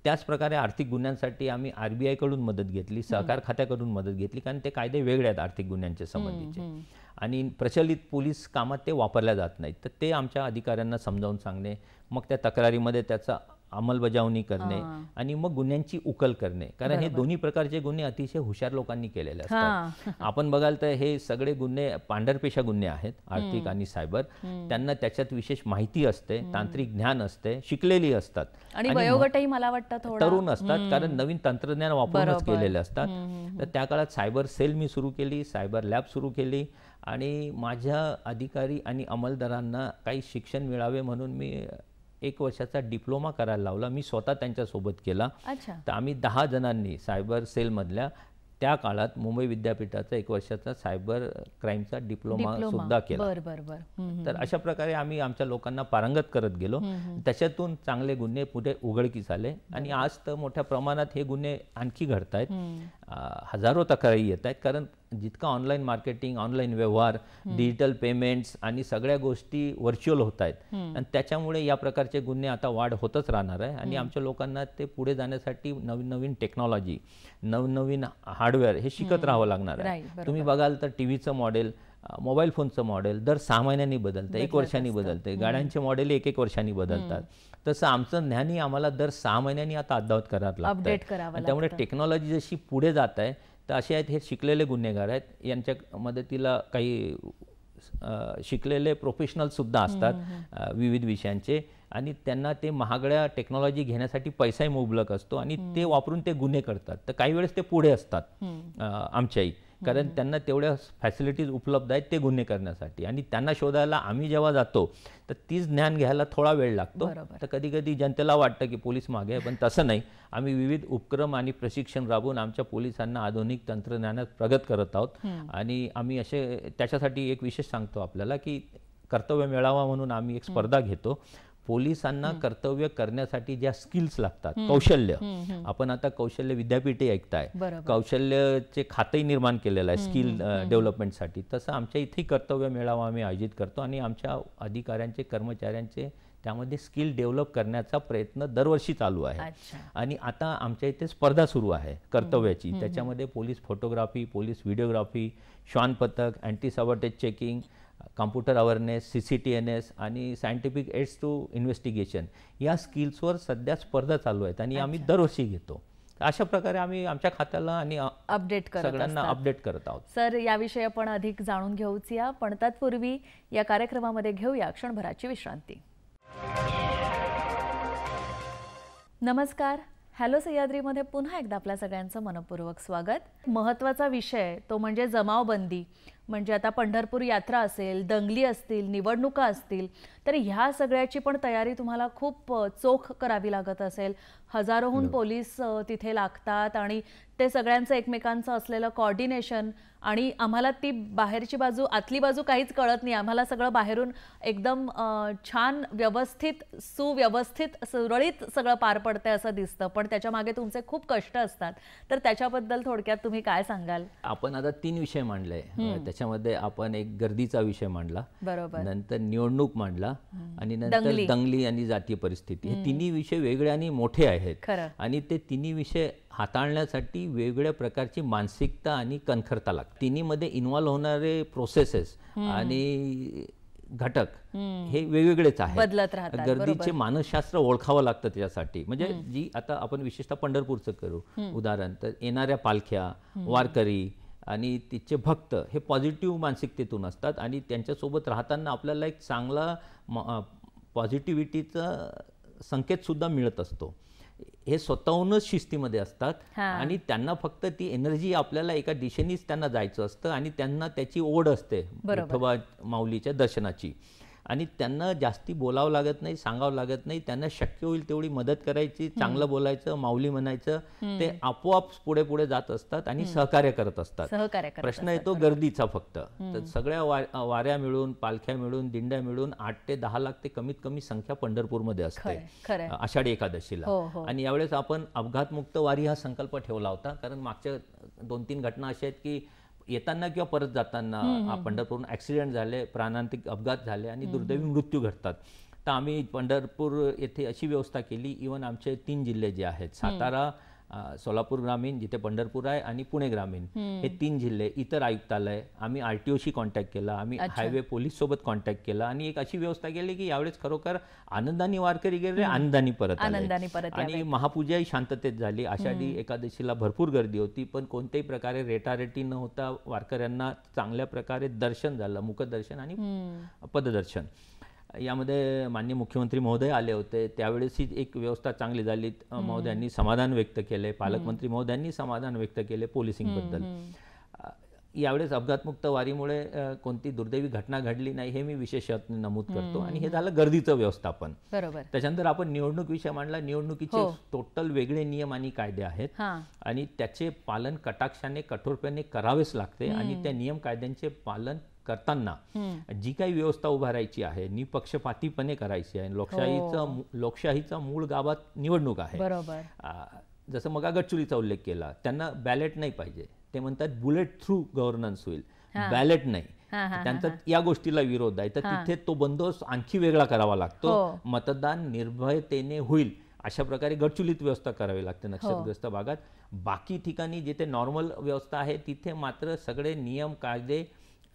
Speaker 2: त्याचप्रकारे आर्थिक गुन्ह्यांसाठी आम्ही RBI कडून मदत घेतली, सहकार खात्याकडून मदत घेतली, कारण ते कायदे वेगळे आहेत आर्थिक गुन्ह्यांच्या संबंधीचे आणि प्रचलित पोलीस कामात ते वापरल्या जात नाहीत. तर ते आमच्या अधिकाऱ्यांना समजावून सांगणे, मग त्या तक्रारीमध्ये त्याचा अंमलबजावणी करणे आणि मग गुन्ह्यांची उकल करणे, कारण हे दोन्ही प्रकारचे गुन्हे अतिशय हुशार लोकांनी केलेले असतात. आपण बघाल तर हे सगळे गुन्हे पांढरपेशा गुन्हे आहेत, आर्थिक आणि सायबर. त्यांना त्याच्यात विशेष माहिती असते, तांत्रिक ज्ञान असते, शिकलेली असतात
Speaker 1: आणि वयोगटही मला वाटतं
Speaker 2: तरुण असतात, कारण नवीन तंत्रज्ञान वापरूनच केलेले असतात. तर त्या काळात सायबर सेल मी सुरू केली, सायबर लॅब सुरू केली आणि माझ्या अधिकारी आणि अंमलदारांना काही शिक्षण मिळावे म्हणून मी 1 वर्षाचा डिप्लोमा करायला लावला. मी स्वतः त्यांच्यासोबत केला. तर आम्ही 10 जणांनी सायबर सेलमधल्या त्या काळात मुंबई विद्यापीठाचा 1 वर्षाचा सायबर क्राईमचा डिप्लोमा सुद्धा केला. तर अशा प्रकारे आम्ही आमच्या लोकांना पारंगत करत गेलो. त्याच्यातून चांगले गुन्हे पुढे उघडकीस आले आणि आज तर मोठ्या प्रमाणात हे गुन्हे आणखी घडत आहेत. हजारो तक्रारी येत आहेत, कारण जितका ऑनलाईन मार्केटिंग, ऑनलाईन व्यवहार, डिजिटल पेमेंट्स आणि सगळ्या गोष्टी व्हर्च्युअल होत आहेत आणि त्याच्यामुळे या प्रकारचे गुन्हे आता वाढ होतच राहणार आहे. आणि आमच्या लोकांना ते पुढे जाण्यासाठी नवीन नवीन टेक्नॉलॉजी, नवनवीन हार्डवेअर हे शिकत राहावं लागणार आहे. तुम्ही बघाल तर टीव्हीचं मॉडेल, मोबाईल फोनचं मॉडेल दर 6 महिन्यांनी बदलतं, 1 वर्षांनी बदलते. गाड्यांचे मॉडेल 1-1 वर्षांनी बदलतात. तसं आमचं ज्ञानही आम्हाला दर 6 महिन्यांनी आता अद्ययावत करावं लागतं. त्यामुळे टेक्नॉलॉजी जशी पुढे जात आहे तर असे आहेत हे शिकलेले गुन्हेगार आहेत, यांच्या मदतीला काही शिकलेले प्रोफेशनलसुद्धा असतात विविध विषयांचे आणि त्यांना ते महागड्या टेक्नॉलॉजी घेण्यासाठी पैसाही मुबलक असतो आणि ते वापरून ते गुन्हे करतात. तर काही वेळेस ते पुढे असतात आमच्याही, कारण त्यांना तेवढ्या फॅसिलिटीज उपलब्ध आहेत ते गुन्हे करण्यासाठी. आणि त्यांना शोधायला आम्ही जेव्हा जातो तर तीच ज्ञान घ्यायला थोडा वेळ लागतो. तर कधी कधी जनतेला वाटतं की पोलीस मागे आहे, पण तसं नाही. आम्ही विविध उपक्रम आणि प्रशिक्षण राबवून आमच्या पोलिसांना आधुनिक तंत्रज्ञानात प्रगत करत आहोत. आणि आम्ही असे त्याच्यासाठी एक विशेष सांगतो आपल्याला की कर्तव्य मेळावा म्हणून आम्ही एक स्पर्धा घेतो. पोलिसांना कर्तव्य करण्यासाठी ज्या स्किल्स लागतात, कौशल्य, आपण आता कौशल्य विद्यापीठे ऐकताय, कौशल्याचे खातेही निर्माण केलेलं आहे स्किल डेव्हलपमेंटसाठी. तसं आमच्या इथे कर्तव्य मेळावा आम्ही आयोजित करतो आणि आमच्या अधिकाऱ्यांचे, कर्मचाऱ्यांचे त्यामध्ये स्किल डेव्हलप करण्याचा प्रयत्न दरवर्षी चालू आहे. आणि आता आमच्या इथे स्पर्धा सुरू आहे कर्तव्याची. त्याच्यामध्ये पोलीस फोटोग्राफी, पोलीस व्हिडिओग्राफी, श्वान पथक, anti sabotage checking, computer awareness, CCTNS आणि सायंटिफिक एड्स टू इन्व्हेस्टिगेशन या स्किल्सवर सध्या स्पर्धा चालू आहेत आणि आम्ही दरवर्षी घेतो. अशा प्रकारे आम्ही आमच्या खात्याला आणि सगळ्यांना अपडेट करत आहोत.
Speaker 1: सर, याविषयी आपण अधिक जाणून घेऊच या, पण तत्पूर्वी या कार्यक्रमामध्ये घेऊया क्षणभराची विश्रांती. नमस्कार. हॅलो सह्याद्रीमध्ये पुन्हा एकदा आपल्या सगळ्यांचं मनपूर्वक स्वागत. महत्त्वाचा विषय तो म्हणजे जमावबंदी. म्हणजे आता पंढरपूर यात्रा असेल, दंगली असतील, निवडणुका असतील, तर ह्या सगळ्याची पण तयारी तुम्हाला खूप चोख करावी लागत असेल. हजारोहून पोलीस तिथे लागतात आणि ते सगळ्यांचं एकमेकांचं असलेलं कोऑर्डिनेशन, आणि आम्हाला ती बाहेरची बाजू, आतली बाजू काहीच कळत नाही. आम्हाला सगळं बाहेरून एकदम छान, व्यवस्थित, सुव्यवस्थित, सुरळीत सगळं पार पडतंय असं दिसतं, पण त्याच्या मागे तुमचे खूप कष्ट असतात. तर त्याच्याबद्दल थोडक्यात तुम्ही काय सांगाल?
Speaker 2: आपण आता 3 विषय मांडले. त्याच्यामध्ये आपण एक गर्दीचा विषय मांडला,
Speaker 1: बरोबर,
Speaker 2: नंतर निवडणूक मांडला आणि नंतर दंगली आणि जातीय परिस्थिती. हे तिन्ही विषय वेगळे आणि मोठे आहेत आणि ते तिन्ही विषय हाताळण्यासाठी वेगवेगळ्या प्रकारची मानसिकता आणि कणखरता लागते. तिन्हीमध्ये इन्व्हॉल्व होणारे प्रोसेसेस आणि घटक हे वेगवेगळेच आहेत,
Speaker 1: बदलत राहतात.
Speaker 2: गर्दीचे मानसशास्त्र ओळखावं लागतं त्याच्यासाठी. म्हणजे जी आता आपण विशेषतः पंढरपूरचं करू उदाहरण, तर येणाऱ्या पालख्या, वारकरी आणि तिचे भक्त हे पॉझिटिव्ह मानसिकतेतून असतात आणि त्यांच्यासोबत राहताना आपल्याला एक चांगला पॉझिटिव्हिटीचा संकेतसुद्धा मिळत असतो. हे स्वतःहूनच शिस्तीमध्ये असतात आणि त्यांना फक्त ती एनर्जी आपल्याला एका दिशेनेच त्यांना जायचं असतं आणि त्यांना त्याची ओढ असते विठोबा माऊलीच्या दर्शनाची. आणि त्यांना जास्ती बोलावं लागत नाही, सांगावं लागत नाही. त्यांना शक्य होईल तेवढी मदत करायची, चांगलं बोलायचं, माऊली म्हणायचं. ते आपोआप पुढे पुढे जात असतात आणि सहकार्य करत असतात. प्रश्न येतो गर्दीचा फक्त. तर सगळ्या वाऱ्या मिळून, पालख्या मिळून, दिंड्या मिळून 8 ते 10 लाख ते कमीत कमी संख्या पंढरपूरमध्ये असते आषाढी एकादशीला. आणि यावेळेस आपण अपघातमुक्त वारी हा संकल्प ठेवला होता, कारण मागच्या 2-3 घटना अशा आहेत की येताना किंवा परत जाताना पंढरपूरहून ॲक्सिडेंट झाले, प्राणांतिक अपघात झाले आणि दुर्दैवी मृत्यू घडतात. तर आम्ही पंढरपूर येथे अशी व्यवस्था केली, इव्हन आमचे 3 जिल्हे जे आहेत, सातारा, सोलापूर ग्रामीण जिथे पंढरपूर आहे आणि पुणे ग्रामीण, हे 3 जिल्हे, इतर आयुक्तालय, आम्ही RTOशी कॉन्टॅक्ट केला, आम्ही हायवे पोलीस सोबत कॉन्टॅक्ट केला आणि एक अशी व्यवस्था केली की यावेळेस खरोखर आनंदाने वारकरी गेले, आनंदाने परत आले आणि महापूजाही शांततेत झाली. आषाढी एकादशीला भरपूर गर्दी होती, पण कोणत्याही प्रकारे रेटारेटी न होता वारकऱ्यांना चांगल्या प्रकारे दर्शन झालं, मुखदर्शन आणि पददर्शन. यामध्ये माननीय मुख्यमंत्री महोदय आले होते, त्यावेळेस ही एक व्यवस्था चांगली झाली. महोदयांनी समाधान व्यक्त केले, पालकमंत्री महोदयांनी समाधान व्यक्त केले पोलिसिंगबद्दल. यावेळेस अपघातमुक्त वारीमुळे कोणती दुर्दैवी घटना घडली नाही हे मी विशेषत नमूद करतो. आणि हे झालं गर्दीचं व्यवस्थापन.
Speaker 1: बरोबर.
Speaker 2: त्याच्यानंतर आपण निवडणूक विषय मांडला. निवडणुकीचे टोटल वेगळे नियम आणि कायदे आहेत आणि त्याचे पालन कटाक्षाने कठोरपणे करावेच लागते. आणि त्या नियम कायद्यांचे पालन करताना जी काही व्यवस्था उभारायची आहे निपक्षपातीपणे करायची आहे. लोकशाहीचा मूळ गावात निवडणूक आहे.
Speaker 1: बरोबर.
Speaker 2: जसं मग गडचिरोलीचा उल्लेख केला, त्यांना बॅलेट नाही पाहिजे. ते म्हणतात बुलेट थ्रू गव्हर्नन्स होईल, बॅलेट नाही. त्यांचा या गोष्टीला विरोध आहे. तर तिथे तो बंदोबस्त आणखी वेगळा करावा लागतो. मतदान निर्भयतेने होईल अशा प्रकारे गडचिरोलीत व्यवस्था करावी लागते नक्षलग्रस्त भागात. बाकी ठिकाणी जिथे नॉर्मल व्यवस्था आहे तिथे मात्र सगळे नियम कायदे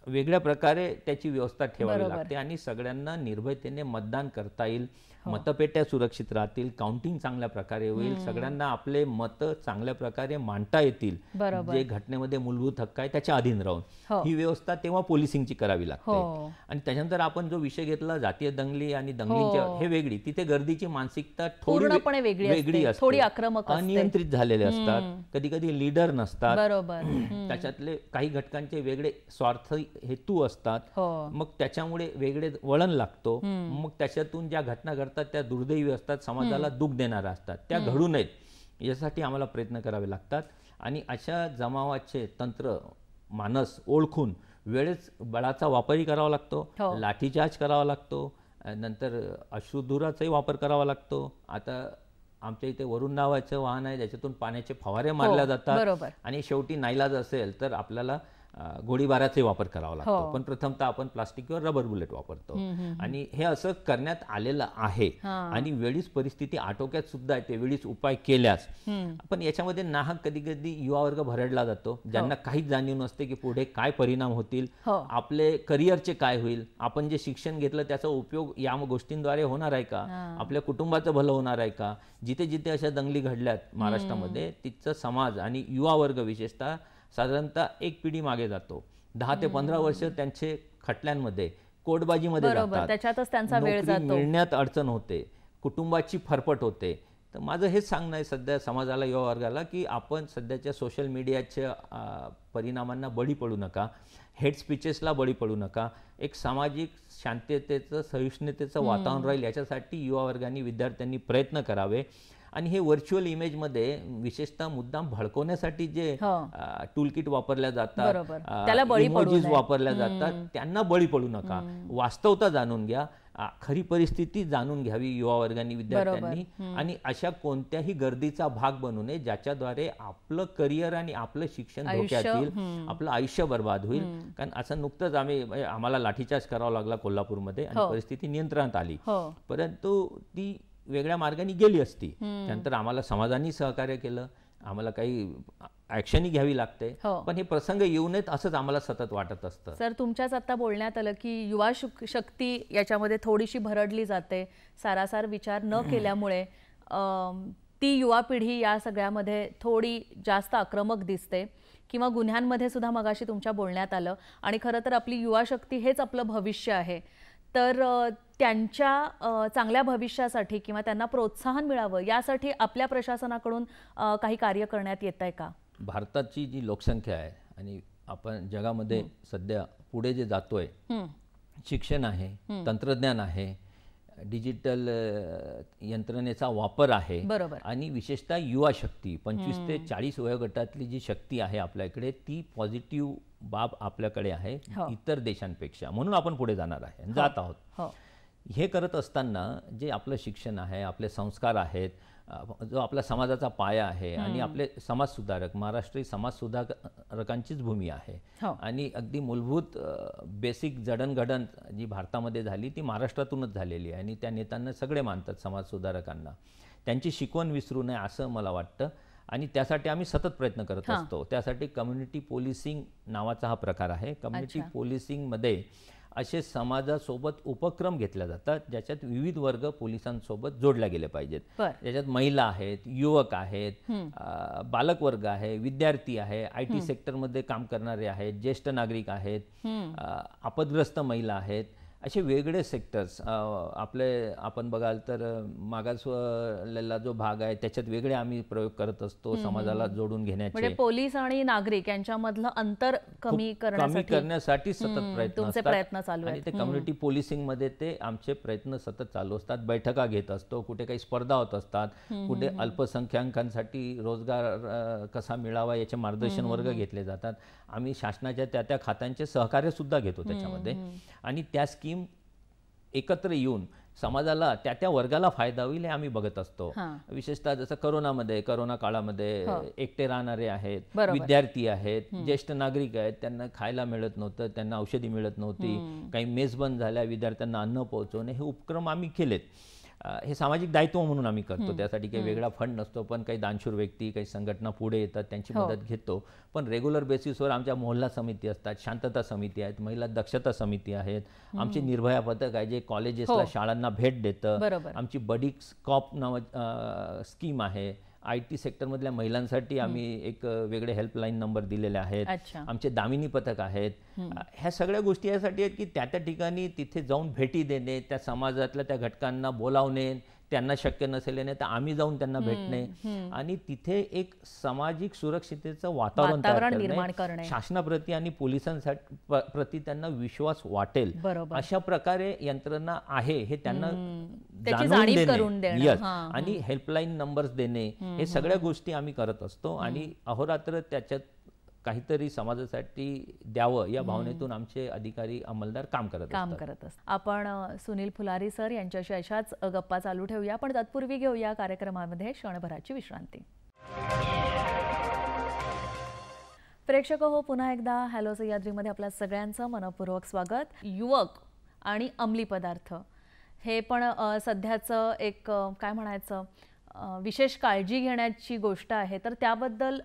Speaker 2: वेगळ्या प्रकारे त्याची व्यवस्था ठेवावी लागते आणि सगळ्यांना निर्भयतेने मतदान करता येईल. मतपेट्या सुरक्षित राहतील, काउंटिंग चांगल्या प्रकारे होईल, सगळ्यांना आपले मत चांगल्या प्रकारे मांडता येतील. जे घटनेमध्ये मूलभूत हक्क आहे त्याच्या अधीन राहून ही व्यवस्था तेव्हा पोलिसिंगची करावी लागते. आणि त्याच्यानंतर आपण जो विषय घेतला जातीय दंगली आणि दंगलींच्या, हे वेगळी. तिथे गर्दीची मानसिकता थोडी वेगळी असते,
Speaker 1: थोडी आक्रमक,
Speaker 2: अनियंत्रित झालेले असतात, कधी कधी लीडर नसतात, त्याच्यातले काही घटकांचे वेगळे स्वार्थी हेतू असतात. मग त्याच्यामुळे वेगळे वळण लागतो. मग त्याच्यातून ज्या घटना घडतात त्या दुर्दैवी असतात, समाजाला दुःख देणाऱ्या असतात, त्या घडू नयेत यासाठी आम्हाला प्रयत्न करावे लागतात. आणि अशा जमावाचे तंत्र मानस ओळखून वेळेस बळाचा वापरही करावा लागतो, लाठीचार्ज करावा लागतो, नंतर अश्रुधुराचाही वापर करावा लागतो. आता आमच्या इथे वरुण नावाचं वाहन आहे ज्याच्यातून पाण्याचे फवारे मारल्या जातात. आणि शेवटी नाईलाज असेल तर आपल्याला गोळीबाराचा वापर करावा लागतो. पण प्रथमतः आपण प्लास्टिक किंवा रबर बुलेट वापरतो. आणि हे असं करण्यात आलेलं आहे. आणि वेळीच परिस्थिती आटोक्यात सुद्धा येते वेळीच उपाय केल्यास. पण याच्यामध्ये नाहक कधी कधी युवा वर्ग भरडला जातो, ज्यांना काहीच जाणीव नसते की पुढे काय परिणाम होतील, आपले करिअरचे काय होईल, आपण जे शिक्षण घेतलं त्याचा उपयोग या गोष्टींद्वारे होणार आहे का, आपल्या कुटुंबाचं भलं होणार आहे का. जिथे जिथे अशा दंगली घडल्यात महाराष्ट्रामध्ये तिथं समाज आणि युवा वर्ग विशेषतः साधारणतः एक पिढी मागे जातो. 10 ते 15 वर्ष त्यांचे खटल्यांमध्ये कोर्टबाजीमध्ये जातात,
Speaker 1: त्याच्यातच त्यांचा वेळ जातो,
Speaker 2: मिळण्यात अडचण होते, कुटुंबाची फरफट होते. तर माझं हेच सांगणं आहे सध्या समाजाला, युवा वर्गाला, की आपण सध्याच्या सोशल मीडियाच्या परिणामांना बळी पडू नका, हेट स्पीचेसला बळी पडू नका. एक सामाजिक शांततेचं सहिष्णुतेचं वातावरण राहील याच्यासाठी युवा वर्गांनी विद्यार्थ्यांनी प्रयत्न करावे. आणि हे व्हर्च्युअल इमेजमध्ये विशेषतः मुद्दाम भडकवण्यासाठी जे टूलकिट वापरल्या जातात, इमोजीज वापरल्या जातात, त्यांना बळी पडू नका. वास्तवता जाणून घ्या, खरी परिस्थिती जाणून घ्यावी युवा वर्गांनी, विद्यार्थ्यांनी. आणि अशा कोणत्याही गर्दीचा भाग बनू नये ज्याच्याद्वारे आपलं करिअर आणि आपलं शिक्षण धोक्यात येईल, आपलं आयुष्य बर्बाद होईल. कारण असं नुकतंच आम्हाला लाठीचार्ज करावा लागला कोल्हापूरमध्ये आणि परिस्थिती नियंत्रणात आली, परंतु ती वेगळ्या मार्गाने गेली असती. त्यानंतर आम्हाला समाजाने सहकार्य केलं, आम्हाला काही ऍक्शनही घ्यावी लागते. पण हे प्रसंग येऊ नयेत असंच आम्हाला सतत वाटत असतं.
Speaker 1: सर, तुमच्याच आता बोलण्यात आलं की युवा शक्ती याच्यामध्ये थोडीशी भरडली जाते, सारासार विचार न केल्यामुळे ती युवा पिढी या सगळ्यामध्ये थोडी जास्त आक्रमक दिसते किंवा गुन्ह्यांमध्ये सुद्धा मगाशी तुमच्या बोलण्यात आलं. आणि खरं तर आपली युवा शक्ती हेच आपलं भविष्य आहे. तर त्यांच्या चांगल्या भविष्यासाठी किंवा त्यांना प्रोत्साहन मिळावं यासाठी आपल्या प्रशासनाकडून काही कार्य करण्यात येत आहे का?
Speaker 2: भारताची जी लोकसंख्या आहे आणि आपण जगामध्ये सध्या पुढे जे जातोय, शिक्षण आहे, तंत्रज्ञान आहे, डिजिटल यंत्रणेचा वापर आहे, आणि विशेषतः युवा शक्ती 25 ते 40 वयोगटातली जी शक्ती आहे आपल्याकडे, ती पॉझिटिव्ह बाब आपल्याकडे आहे इतर देशांपेक्षा. म्हणून आपण पुढे जाणार आहे, जात आहोत. हे करत असताना जे आपलं शिक्षण आहे, आपले संस्कार आहेत, जो आपल्या समाजाचा पाया आहे आणि आपले समाजसुधारक, महाराष्ट्रीय समाजसुधारकांचीच भूमी आहे. आणि अगदी मूलभूत बेसिक जडणघडण जी भारतामध्ये झाली ती महाराष्ट्रातूनच झालेली आहे. आणि त्या नेत्यांना सगळे मानतात समाजसुधारकांना. त्यांची शिकवण विसरू नये असं मला वाटतं. आणि त्यासाठी आम्ही सतत प्रयत्न करत असतो. त्यासाठी कम्युनिटी पोलिसिंग नावाचा हा प्रकार आहे. कम्युनिटी पोलिसिंगमध्ये असे समाजासोबत उपक्रम घेतले जातात ज्याच्यात विविध वर्ग पोलिसांसोबत जोडले गेले पाहिजेत. ज्याच्यात महिला आहेत, युवक आहेत, बालक वर्ग आहे, विद्यार्थी आहे, IT सेक्टरमध्ये काम करणारे आहेत, ज्येष्ठ नागरिक आहेत, आपदग्रस्त महिला आहेत, असे वेगळे सेक्टर्स आपले आपण बघाल तर मागासलेला जो भाग आहे त्याच्यात वेगळे आम्ही प्रयोग करत असतो समाजाला जोडून घेण्याचे.
Speaker 1: म्हणजे पोलीस आणि नागरिक यांच्यामधलं अंतर कमी
Speaker 2: करण्यासाठी सतत
Speaker 1: प्रयत्न चालू आहेत.
Speaker 2: आणि ते कम्युनिटी पोलिसिंग मध्ये ते आमचे प्रयत्न सतत चालू असतात. बैठका घेत असतो, कुठे काही स्पर्धा होत असतात, कुठे अल्पसंख्याकांसाठी रोजगार कसा मिळावा याचे मार्गदर्शन वर्ग घेतले जातात. आम्ही शासनाच्या त्या खात्यांचे सहकार्य सुद्धा घेतो त्याच्यामध्ये. आणि त्या स्कीम एकत्र येऊन समाजाला त्या वर्गाला फायदा होईल हे आम्ही बघत असतो. विशेषतः जसं कोरोना काळामध्ये एकटे राहणारे आहेत, विद्यार्थी आहेत, ज्येष्ठ नागरिक आहेत, त्यांना खायला मिळत नव्हतं, त्यांना औषधी मिळत नव्हती, काही मेस बंद झाल्या, विद्यार्थ्यांना अन्न पोहोचवणे हे उपक्रम आम्ही केलेत. हे सामाजिक दायित्व म्हणून आम्ही करतो. त्यासाठी काही वेगळा फंड नसतो, पण काही दानशूर व्यक्ती, काही संघटना पुढे येतात, त्यांची मदत घेतो. पण रेग्युलर बेसिसवर आमच्या मोहल्ला समिती असतात, शांतता समिती आहेत, महिला दक्षता समिती आहेत, आमचे निर्भया पथक आहे जे कॉलेजेसला शाळांना भेट देतं, आमची बडी कॉप स्कीम आहे. IT सेक्टरमधल्या महिलांसाठी आम्ही एक वेगळे हेल्पलाईन नंबर दिलेले आहेत. आमचे दामिनी पथक आहेत. ह्या सगळ्या गोष्टी यासाठी आहेत की त्या ठिकाणी तिथे जाऊन भेटी देणे, त्या समाजातल्या त्या घटकांना बोलावणे, त्यांना शक्य नसेल तर आम्ही जाऊन त्यांना भेटणे आणि तिथे एक सामाजिक सुरक्षिततेचं वातावरण निर्माण करणे, शासनाप्रती आणि पोलिसांसाठी प्रती त्यांना विश्वास वाटेल अशा प्रकारे यंत्रणा आहे हे त्यांना जाणून देणे आणि हेल्पलाईन नंबर्स देणे, हे सगळ्या गोष्टी आम्ही करत असतो. आणि अहोरात्र त्याच्यात काहीतरी समाजासाठी द्यावं या भावनेतून आमचे अधिकारी अंमलदार काम करत असतात.
Speaker 1: आपण सुनील फुलारी सर यांच्याशी अशाच गप्पा चालू ठेवूया, पण तत्पूर्वी घेऊया कार्यक्रमामध्ये क्षणभराची विश्रांती. प्रेक्षक हो, पुन्हा एकदा हॅलो सह्याद्रीमध्ये आपल्या सगळ्यांचं मनपूर्वक स्वागत. युवक आणि अंमली पदार्थ हे पण सध्याचं एक काय म्हणायचं विशेष काळजी घेण्याची गोष्ट आहे, तर त्याबद्दल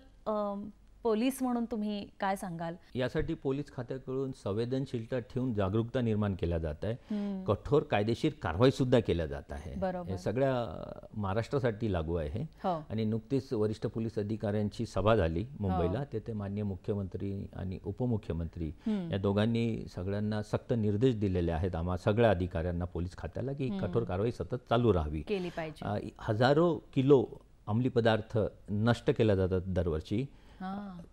Speaker 1: पोलीस म्हणून तुम्ही काय सांगाल?
Speaker 2: यासाठी पोलीस खात्याकडून संवेदनशीलता ठेवून जागरूकता निर्माण केल्या जात आहे, कठोर कायदेशीर कारवाई सुद्धा केल्या जात आहे. हे सगळ्या महाराष्ट्रासाठी लागू आहे. आणि नुकतीच वरिष्ठ पोलीस अधिकाऱ्यांची सभा झाली मुंबईला, तेथे माननीय मुख्यमंत्री आणि उपमुख्यमंत्री या दोघांनी सगळ्यांना सक्त निर्देश दिलेले आहेत आम्हा सगळ्या अधिकाऱ्यांना पोलीस खात्याला की कठोर कारवाई सतत चालू राहावी,
Speaker 1: केली पाहिजे.
Speaker 2: हजारो किलो अंमली पदार्थ नष्ट केले जातात दरवर्षी,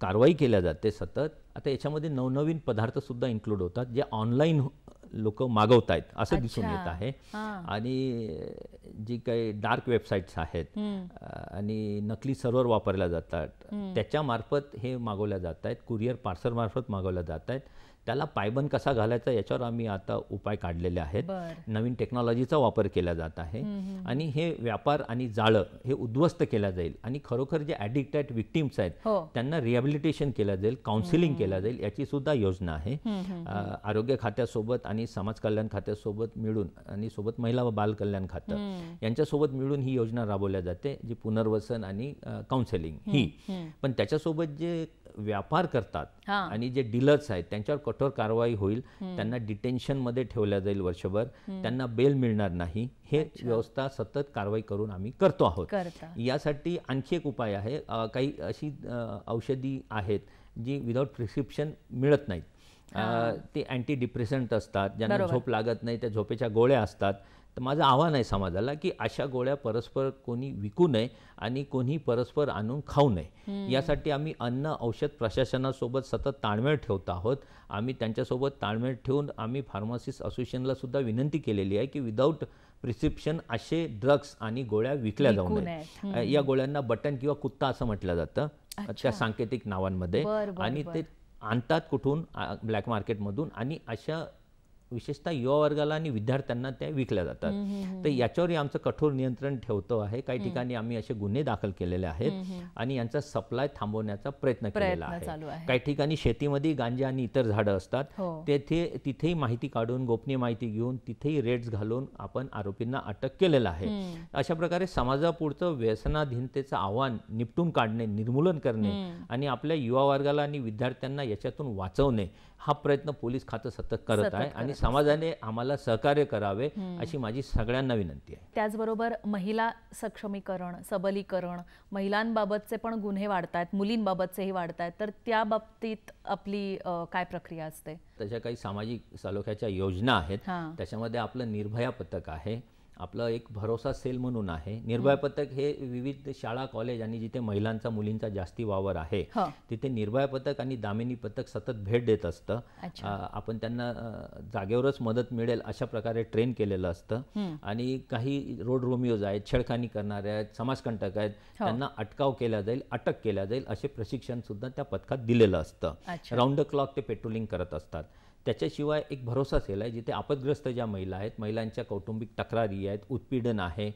Speaker 2: कारवाई केल्या जाते सतत. आता याच्यामध्ये नवनवीन पदार्थ सुद्धा इन्क्लूड होतात जे ऑनलाईन लोक मागवत आहेत असं दिसून येत आहे. आणि जी काही डार्क वेबसाईट्स आहेत आणि नकली सर्व्हर वापरल्या जातात त्याच्या मार्फत हे मागवल्या जात आहेत, कुरिअर पार्सल मार्फत मागवल्या जात आहेत. त्याला पायबंद कसा घालायचा याच्यावर आम्ही आता उपाय काढलेले आहेत. नवीन टेक्नॉलॉजीचा वापर केला जात आहे आणि हे व्यापार आणि जाळं हे उद्ध्वस्त केलं जाईल आणि खरोखर जे ॲडिक्टेड विक्टिम्स आहेत त्यांना रिहॅबिलिटेशन केलं जाईल, काउन्सिलिंग केलं जाईल, याची सुद्धा योजना आहे. आरोग्य खात्यासोबत आणि समाज कल्याण खात्यासोबत मिळून आणि सोबत महिला व बाल कल्याण खातं यांच्यासोबत मिळून ही योजना राबवल्या जाते, जी पुनर्वसन आणि काउन्सिलिंग ही. पण त्याच्यासोबत जे व्यापार करतात आणि जे डीलर्स आहेत त्यांच्यावर कठोर कारवाई होईल, त्यांना डिटेन्शन मध्ये ठेवल्या जाईल वर्षभर, त्यांना बेल मिळणार नाही. हे व्यवस्था सतत कारवाई करून आम्ही करतो आहोत. यासाठी आणखी एक उपाय आहे, काही अशी औषधी आहेत जी विदाउट प्रिस्क्रिप्शन मिळत नाहीत. ते अँटी डिप्रेसंट असतात, ज्यांना झोप लागत नाही त्या झोपेच्या गोळ्या असतात. तर माझं आव्हान आहे समाजाला की अशा गोळ्या परस्पर कोणी विकू नये आणि कोणी परस्पर आणून खाऊ नये. यासाठी आम्ही अन्न औषध प्रशासनासोबत सतत ताळमेळ ठेवत आहोत. आम्ही त्यांच्यासोबत ताळमेळ ठेवून आम्ही फार्मसिस्ट असोसिएशनला सुद्धा विनंती केलेली आहे की विदाऊट प्रिस्क्रिप्शन असे ड्रग्स आणि गोळ्या विकल्या जाऊ नये. या गोळ्यांना बटन किंवा कुत्ता असं म्हटलं जातं त्या सांकेतिक नावांमध्ये, आणि ते आणतात कुठून, ब्लॅक मार्केटमधून, आणि अशा विशेषतः युवा वर्गाला आणि विद्यार्थ्यांना त्या विकल्या जातात. तर याच्यावरही आमचं कठोर नियंत्रण ठेवतो आहे. काही ठिकाणी आम्ही असे गुन्हे दाखल केलेले आहेत आणि यांचा सप्लाय थांबवण्याचा प्रयत्न केलेला आहे. काही ठिकाणी शेतीमध्ये गांजा आणि इतर झाडं असतात, तिथेही माहिती काढून गोपनीय माहिती घेऊन तिथेही रेड्स घालून आपण आरोपींना अटक केलेलं आहे. अशा प्रकारे समाजापुढचं व्यसनाधीनतेचं आव्हान निपटून काढणे, निर्मूलन करणे आणि आपल्या युवा वर्गाला आणि विद्यार्थ्यांना याच्यातून वाचवणे हा प्रयत्न पोलीस खातं सतत करत आहे आणि समाजाने आम्हाला सहकार्य करावे अशी माझी सगळ्यांना विनंती आहे.
Speaker 1: त्याचबरोबर महिला सक्षमीकरण, सबलीकरण, महिलांबाबतचे पण गुन्हे वाढतात, मुलींबाबतचेही वाढतात, तर त्या बाबतीत आपली काय प्रक्रिया असते?
Speaker 2: तशा काही सामाजिक सलोख्याच्या योजना आहेत. त्याच्यामध्ये आपलं निर्भया पथक आहे, आपलं एक भरोसा सेल म्हणून आहे. निर्भया पथक हे विविध शाळा, कॉलेज आणि जिथे महिलांचा मुलींचा जास्ती वावर आहे तिथे निर्भया पथक आणि दामिनी पथक सतत भेट देत असतं. आपण त्यांना जागेवरच मदत मिळेल अशा प्रकारे ट्रेन केलेलं असतं. आणि काही रोड रोमिओज आहेत, छेडखानी करणारे आहेत, समाजकंटक आहेत, त्यांना अटक केल्या जाईल असे प्रशिक्षण सुद्धा त्या पथकात दिलेलं असतं. राऊंड द क्लॉक ते पेट्रोलिंग करत असतात. त्याच्याशिवाय एक भरोसा सेल आहे जिथे आपदग्रस्त ज्या महिला आहेत, महिलांच्या कौटुंबिक तक्रारी आहेत, उत्पीडन आहे,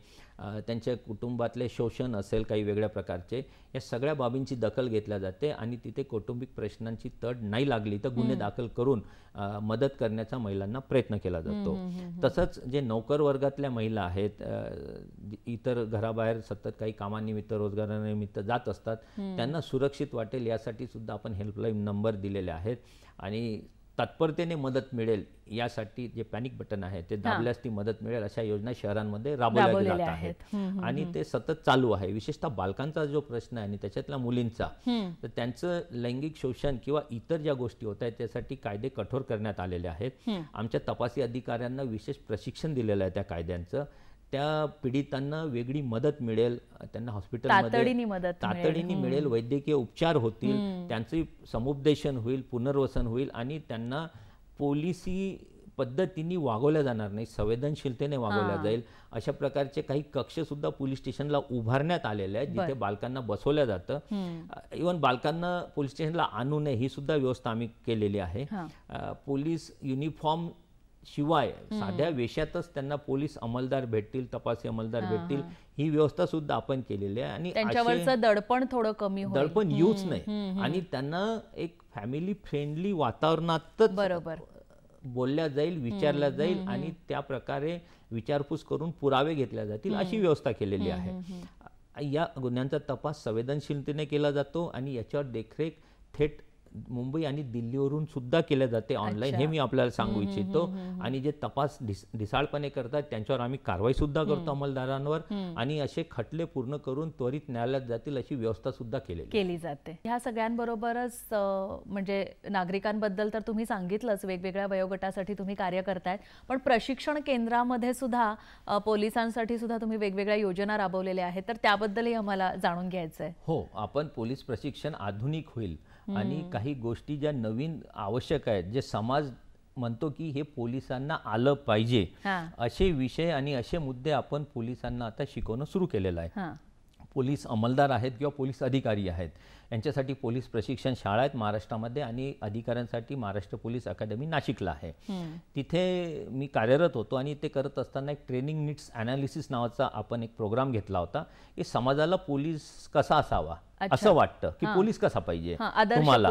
Speaker 2: त्यांच्या कुटुंबातले शोषण असेल काही वेगळ्या प्रकारचे, या सगळ्या बाबींची दखल घेतल्या जाते आणि तिथे कौटुंबिक प्रश्नांची तड नाही लागली तर गुन्हे दाखल करून मदत करण्याचा महिलांना प्रयत्न केला जातो. तसंच जे नोकर वर्गातल्या महिला आहेत, इतर घराबाहेर सतत काही कामानिमित्त, रोजगारानिमित्त जात असतात, त्यांना सुरक्षित वाटेल यासाठी सुद्धा आपण हेल्पलाईन नंबर दिलेले आहेत आणि तत्परतेने मदत मिळेल यासाठी जे पॅनिक बटन आहे ते दाबल्यास ती मदत मिळेल अशा योजना शहरांमध्ये राबवल्या जात आहेत आणि ते सतत चालू आहे. विशेषतः बालकांचा जो प्रश्न आहे आणि त्याच्यातल्या मुलींचा, तर त्यांचं लैंगिक शोषण किंवा इतर ज्या गोष्टी होत आहेत त्यासाठी कायदे कठोर करण्यात आलेले आहेत. आमच्या तपासी अधिकाऱ्यांना विशेष प्रशिक्षण दिलेलं आहे त्या कायद्यांचं. त्या पीडितांना वेगळी मदत मिळेल, त्यांना हॉस्पिटलमध्ये तातडीने मिळेल, वैद्यकीय उपचार होतील, त्यांचे समुपदेशन होईल, पुनर्वसन होईल आणि त्यांना पोलिसी पद्धतीने वागवल्या जाणार नाही, संवेदनशीलतेने वागवल्या जाईल अशा प्रकारचे काही कक्ष सुद्धा पोलीस स्टेशनला उभारण्यात आलेले आहेत जिथे बालकांना बसवल्या जातं. इव्हन बालकांना पोलीस स्टेशनला आणू नये ही सुद्धा व्यवस्था आम्ही केलेली आहे. पोलीस युनिफॉर्म शिवाय साध्या वेशातच त्यांना पोलीस अंमलदार भेटतील, तपासी अंमलदार भेटतील, ही व्यवस्था सुद्धा आपण केलेली आहे. आणि
Speaker 1: त्यांच्यावरचं दडपण थोडं कमी होईल,
Speaker 2: दडपण येऊच नाही आणि त्यांना एक फॅमिली फ्रेंडली वातावरणातच बरोबर बोलल्या जाईल, विचारल्या जाईल आणि त्या प्रकारे विचारपूस करून पुरावे घेतल्या जातील अशी व्यवस्था केलेली आहे. या गुन्ह्यांचा तपास संवेदनशीलतेने केला जातो आणि याच्यावर देखरेख थेट मुंबई आणि दिल्लीवरून सुद्धा केल्या जाते ऑनलाईन, हे मी आपल्याला सांगू इच्छितो. आणि जे तपास ढिसाळपणे करतात त्यांच्यावर आम्ही कारवाई सुद्धा करतो अंमलदारांवर आणि असे खटले पूर्ण करून त्वरित न्यायालयात जातील अशी व्यवस्था सुद्धा केली
Speaker 1: जाते. ह्या सगळ्यांबरोबरच म्हणजे नागरिकांबद्दल तर तुम्ही सांगितलंच, वेगवेगळ्या वयोगटासाठी तुम्ही कार्य करतायत, पण प्रशिक्षण केंद्रामध्ये सुद्धा पोलिसांसाठी सुद्धा तुम्ही वेगवेगळ्या योजना राबवलेल्या आहेत, तर त्याबद्दलही आम्हाला जाणून घ्यायचं आहे.
Speaker 2: हो, आपण पोलीस प्रशिक्षण आधुनिक होईल आणि काही गोष्टी ज्या नवीन आवश्यक आहेत, जे समाज म्हणतो की हे पोलिसांना आलं पाहिजे, असे विषय आणि असे मुद्दे आपण पोलिसांना आता शिकवणं सुरू केलेलं आहे. पोलीस अंमलदार आहेत किंवा पोलीस अधिकारी आहेत यांच्यासाठी पोलीस प्रशिक्षण शाळा आहेत महाराष्ट्रामध्ये आणि अधिकाऱ्यांसाठी महाराष्ट्र पोलीस अकादमी नाशिकला आहे. तिथे मी कार्यरत होतो आणि ते करत असताना एक ट्रेनिंग नीड्स ॲनालिसिस नावाचा आपण एक प्रोग्राम घेतला होता की समाजाला पोलीस कसा असावा असं वाटतं की पोलीस कसा पाहिजे तुम्हाला,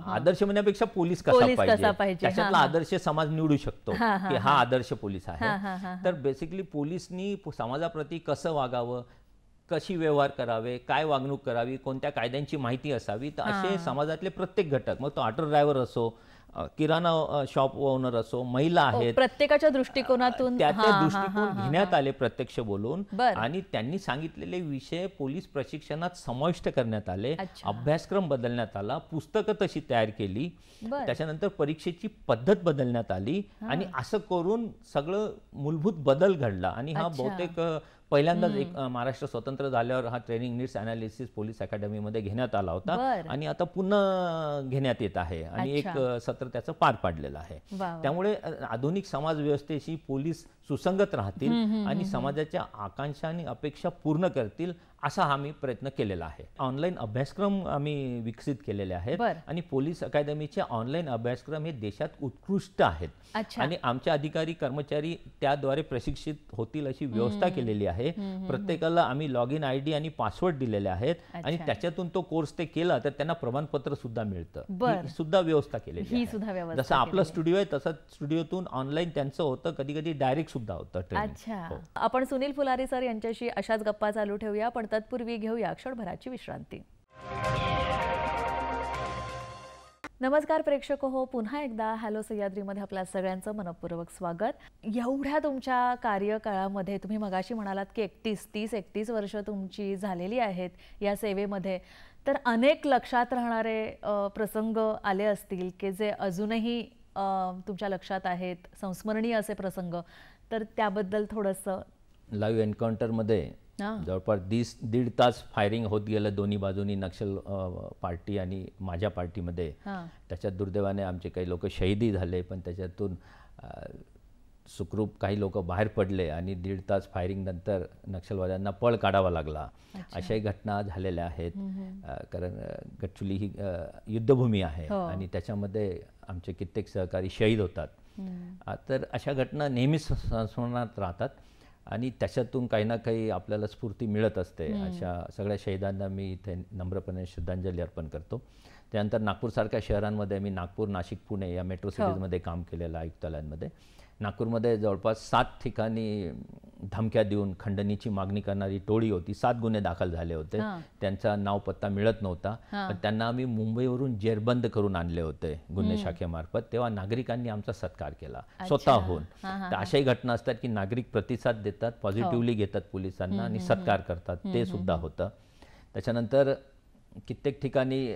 Speaker 2: आदर्श म्हणण्यापेक्षा पोलीस कसा पाहिजे, त्याच्यातला आदर्श समाज निवडू शकतो की हा आदर्श पोलीस आहे. तर बेसिकली पोलीसनी समाजाप्रती कसं वागावं, कशी व्यवहार करावे, काय वागणूक करावी, कोणत्या कायद्यांची माहिती असावी, तर असे समाजातले प्रत्येक घटक, मग तो ऑटो ड्रायव्हर असो, किराणा शॉप ओनर असो, महिला आहेत,
Speaker 1: प्रत्येकाच्या दृष्टिकोनातून
Speaker 2: त्या दृष्टिकोन घेण्यात आले प्रत्यक्ष बोलून आणि त्यांनी सांगितलेले विषय पोलीस प्रशिक्षणात समाविष्ट करण्यात आले. अभ्यासक्रम बदलण्यात आला, पुस्तकं तशी तयार केली, त्याच्यानंतर परीक्षेची पद्धत बदलण्यात आली आणि असं करून सगळं मूलभूत बदल घडला. आणि हा बहुतेक पहिल्यांदाच एक महाराष्ट्र स्वतंत्र झाल्यावर हा ट्रेनिंग नीड्स ॲनालिसिस पोलीस अकॅडमीमध्ये घेण्यात आला होता आणि आता पुन्हा घेण्यात येत आहे आणि एक सत्र त्याचं पार पाडलेलं आहे. त्यामुळे आधुनिक समाज व्यवस्थेशी पोलीस सुसंगत राहतील आणि समाजाच्या आकांक्षा आणि अपेक्षा पूर्ण करतील असा हा मी प्रयत्न केलेला आहे. ऑनलाईन अभ्यासक्रम आम्ही विकसित केलेले आहेत आणि पोलीस अकादमीचे ऑनलाईन अभ्यासक्रम हे देशात उत्कृष्ट आहेत आणि आमचे अधिकारी कर्मचारी त्याद्वारे प्रशिक्षित होतील अशी व्यवस्था केलेली आहे. प्रत्येकाला आम्ही लॉग इन ID आणि पासवर्ड दिलेले आहेत आणि त्याच्यातून तो कोर्स ते केला तर त्यांना प्रमाणपत्र सुद्धा मिळतं. ही सुद्धा व्यवस्था केलेली आहे. जसं आपलं स्टुडिओ आहे तसं स्टुडिओतून ऑनलाईन त्यांचं होतं, कधी कधी डायरेक्ट सुद्धा होतं.
Speaker 1: अच्छा, आपण सुनील फुलारी सर यांच्याशी अशाच गप्पा चालू ठेवूया, पण तत्पूर्वी घेऊया क्षणभराची विश्रांती. नमस्कार प्रेक्षक हो, पुन्हा एकदा हॅलो सह्याद्रीमध्ये आपल्या सगळ्यांचं मनपूर्वक स्वागत. एवढ्या तुमच्या कार्यकाळामध्ये तुम्ही मगाशी म्हणालात की 30-31 वर्ष तुमची झालेली आहेत या सेवेमध्ये, तर अनेक लक्षात राहणारे प्रसंग आले असतील की जे अजूनही तुमच्या लक्षात आहेत, संस्मरणीय असे प्रसंग, तर त्याबद्दल थोडंसं.
Speaker 2: लाईव्ह एन्काउंटरमध्ये जवळपास 1.5 तास फायरिंग होत गेलं दोन्ही बाजूनी, नक्षल पार्टी आणि माझ्या पार्टीमध्ये. त्याच्यात दुर्दैवाने आमचे काही लोक शहीदही झाले, पण त्याच्यातून सुखरूप काही लोक बाहेर पडले आणि 1.5 तास फायरिंग नंतर नक्षलवाद्यांना पळ काढावा लागला. अशाही घटना झालेल्या आहेत. कारण गडचिरोली ही युद्धभूमी आहे आणि त्याच्यामध्ये आमचे कित्येक सहकारी शहीद होतात. तर अशा घटना नेहमीच स्मरणात राहतात आणि त्याच्यातून काही ना काही आपल्याला स्फूर्ती मिळत असते. अशा सगळ्या शहीदांना मी इथे नम्रपणे श्रद्धांजली अर्पण करतो. त्यानंतर नागपूरसारख्या शहरांमध्ये मी नागपूर, नाशिक, पुणे या मेट्रो सिटीजमध्ये काम केलेलं आयुक्तालयांमध्ये. नागपूरमध्ये जवळपास 7 ठिकाणी धमक्या देऊन खंडणीची मागणी करणारी टोळी होती. 7 गुन्हे दाखल झाले होते. त्यांचा नाव पत्ता मिळत नव्हता, पण त्यांना आम्ही मुंबईवरून जेरबंद करून आणले होते गुन्हे शाखेमार्फत. तेव्हा नागरिकांनी आमचा सत्कार केला स्वतःहून. तर अशाही घटना असतात की नागरिक प्रतिसाद देतात, पॉझिटिव्हली घेतात पोलिसांना आणि सत्कार करतात, ते सुद्धा होतं. त्याच्यानंतर कित्येक ठिकाणी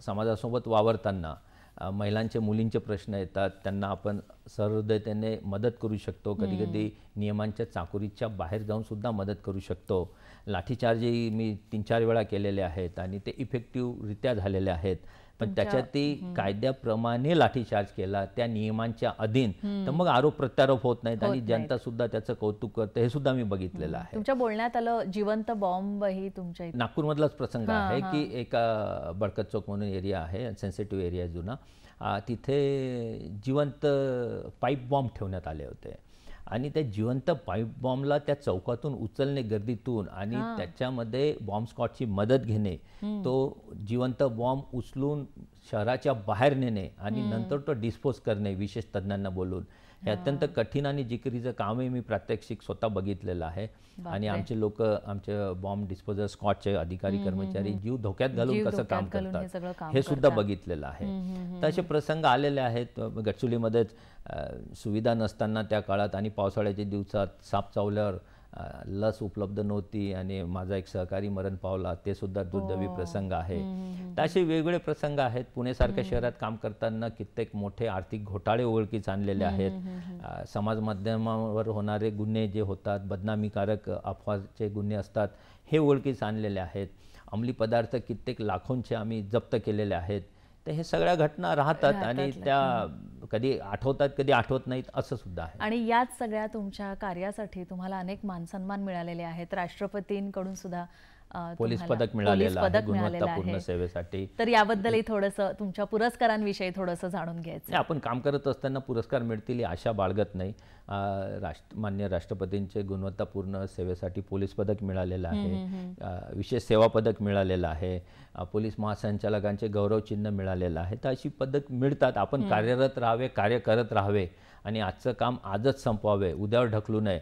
Speaker 2: समाजासोबत वावरताना महिलांचे, मुलींचे प्रश्न येतात, त्यांना आपण सहृदयतेने मदत करू शकतो. कधी कधी नियमांच्या चाकोरीच्या बाहेर जाऊन सुद्धा मदत करू शकतो. लाठीचार्जही मी 3-4 वेळा केलेले आहेत आणि ते इफेक्टिव्हरित्या झालेले आहेत. पण त्याच्यात ती कायद्याप्रमाणे लाठीचार्ज केला, त्या नियमांच्या अधीन, तर मग आरोप प्रत्यारोप होत नाहीत आणि जनता सुद्धा त्याचं कौतुक करते. हे सुद्धा मी बघितलेलं आहे.
Speaker 1: तुमच्या बोलण्यात आलं जिवंत बॉम्बही तुमच्या
Speaker 2: नागपूरमधलाच प्रसंग आहे की एका बडकत चौक म्हणून एरिया आहे, सेन्सिटिव्ह एरिया जुना, तिथे जिवंत पाईप बॉम्ब ठेवण्यात आले होते आणि त्या जिवंत पाईप बॉम्बला त्या चौकातून उचलणे गर्दीतून आणि त्याच्यामध्ये बॉम्ब स्क्वॉडची मदत घेणे, तो जिवंत बॉम्ब उचलून शहराच्या बाहेर नेणे आणि नंतर तो डिस्पोज करणे विशेष तज्ज्ञांना बोलून, हे अत्यंत कठीण आणि जिकिरीचं कामही मी प्रात्यक्षिक स्वतः बघितलेलं आहे. आणि आमचे लोक, आमचे बॉम्ब डिस्पोजल स्क्वॉडचे अधिकारी कर्मचारी जीव धोक्यात घालून कसं काम करतात हे सुद्धा बघितलेलं आहे. तर असे प्रसंग आलेले आहेत. गडचिरोलीमध्येच सुविधा नसताना त्या काळात आणि पावसाळ्याच्या दिवसात साप चावल्यावर लस उपलब्ध नव्हती आणि माझा एक सहकारी मरण पावला, ते सुद्धा दुर्दैवी प्रसंग आहे. तर असे वेगवेगळे प्रसंग आहेत. पुणेसारख्या शहरात काम करताना कित्येक मोठे आर्थिक घोटाळे उघडकीस आणलेले आहेत. समाज माध्यमावर होणारे गुन्हे जे होतात, बदनामीकारक अफवाचे गुन्हे असतात, हे उघडकीस आणलेले आहेत. अंमली पदार्थ कित्येक लाखोंचे आम्ही जप्त केलेले आहेत. तर हे सगळ्या घटना राहतात आणि त्या कधी आठवतात, कधी आठवत नाहीत, असं सुद्धा आहे.
Speaker 1: आणि याच सगळ्या तुमच्या कार्यासाठी तुम्हाला अनेक मानसन्मान मिळालेले आहेत. राष्ट्रपतींकडून सुद्धा
Speaker 2: पोलीस पदक मिळालेलं आहे गुणवत्तापूर्ण सेवेसाठी.
Speaker 1: तर याबद्दलही थोडंसं तुमच्या पुरस्कारांविषयी थोडंसं जाणून घ्यायचं.
Speaker 2: आपण काम करत असताना पुरस्कार मिळतील आशा बाळगत नाही. माननीय राष्ट्रपतींचे गुणवत्तापूर्ण सेवेसाठी पोलीस पदक मिळालेलं आहे, विशेष सेवा पदक मिळालेलं आहे, पोलीस महासंचालकांचे गौरव चिन्ह मिळालेलं आहे. तर अशी पदक मिळतात. आपण कार्यरत राहावे, कार्य करत राहावे आणि आजचं काम आजच संपवावे, उद्यावर ढकलू नये,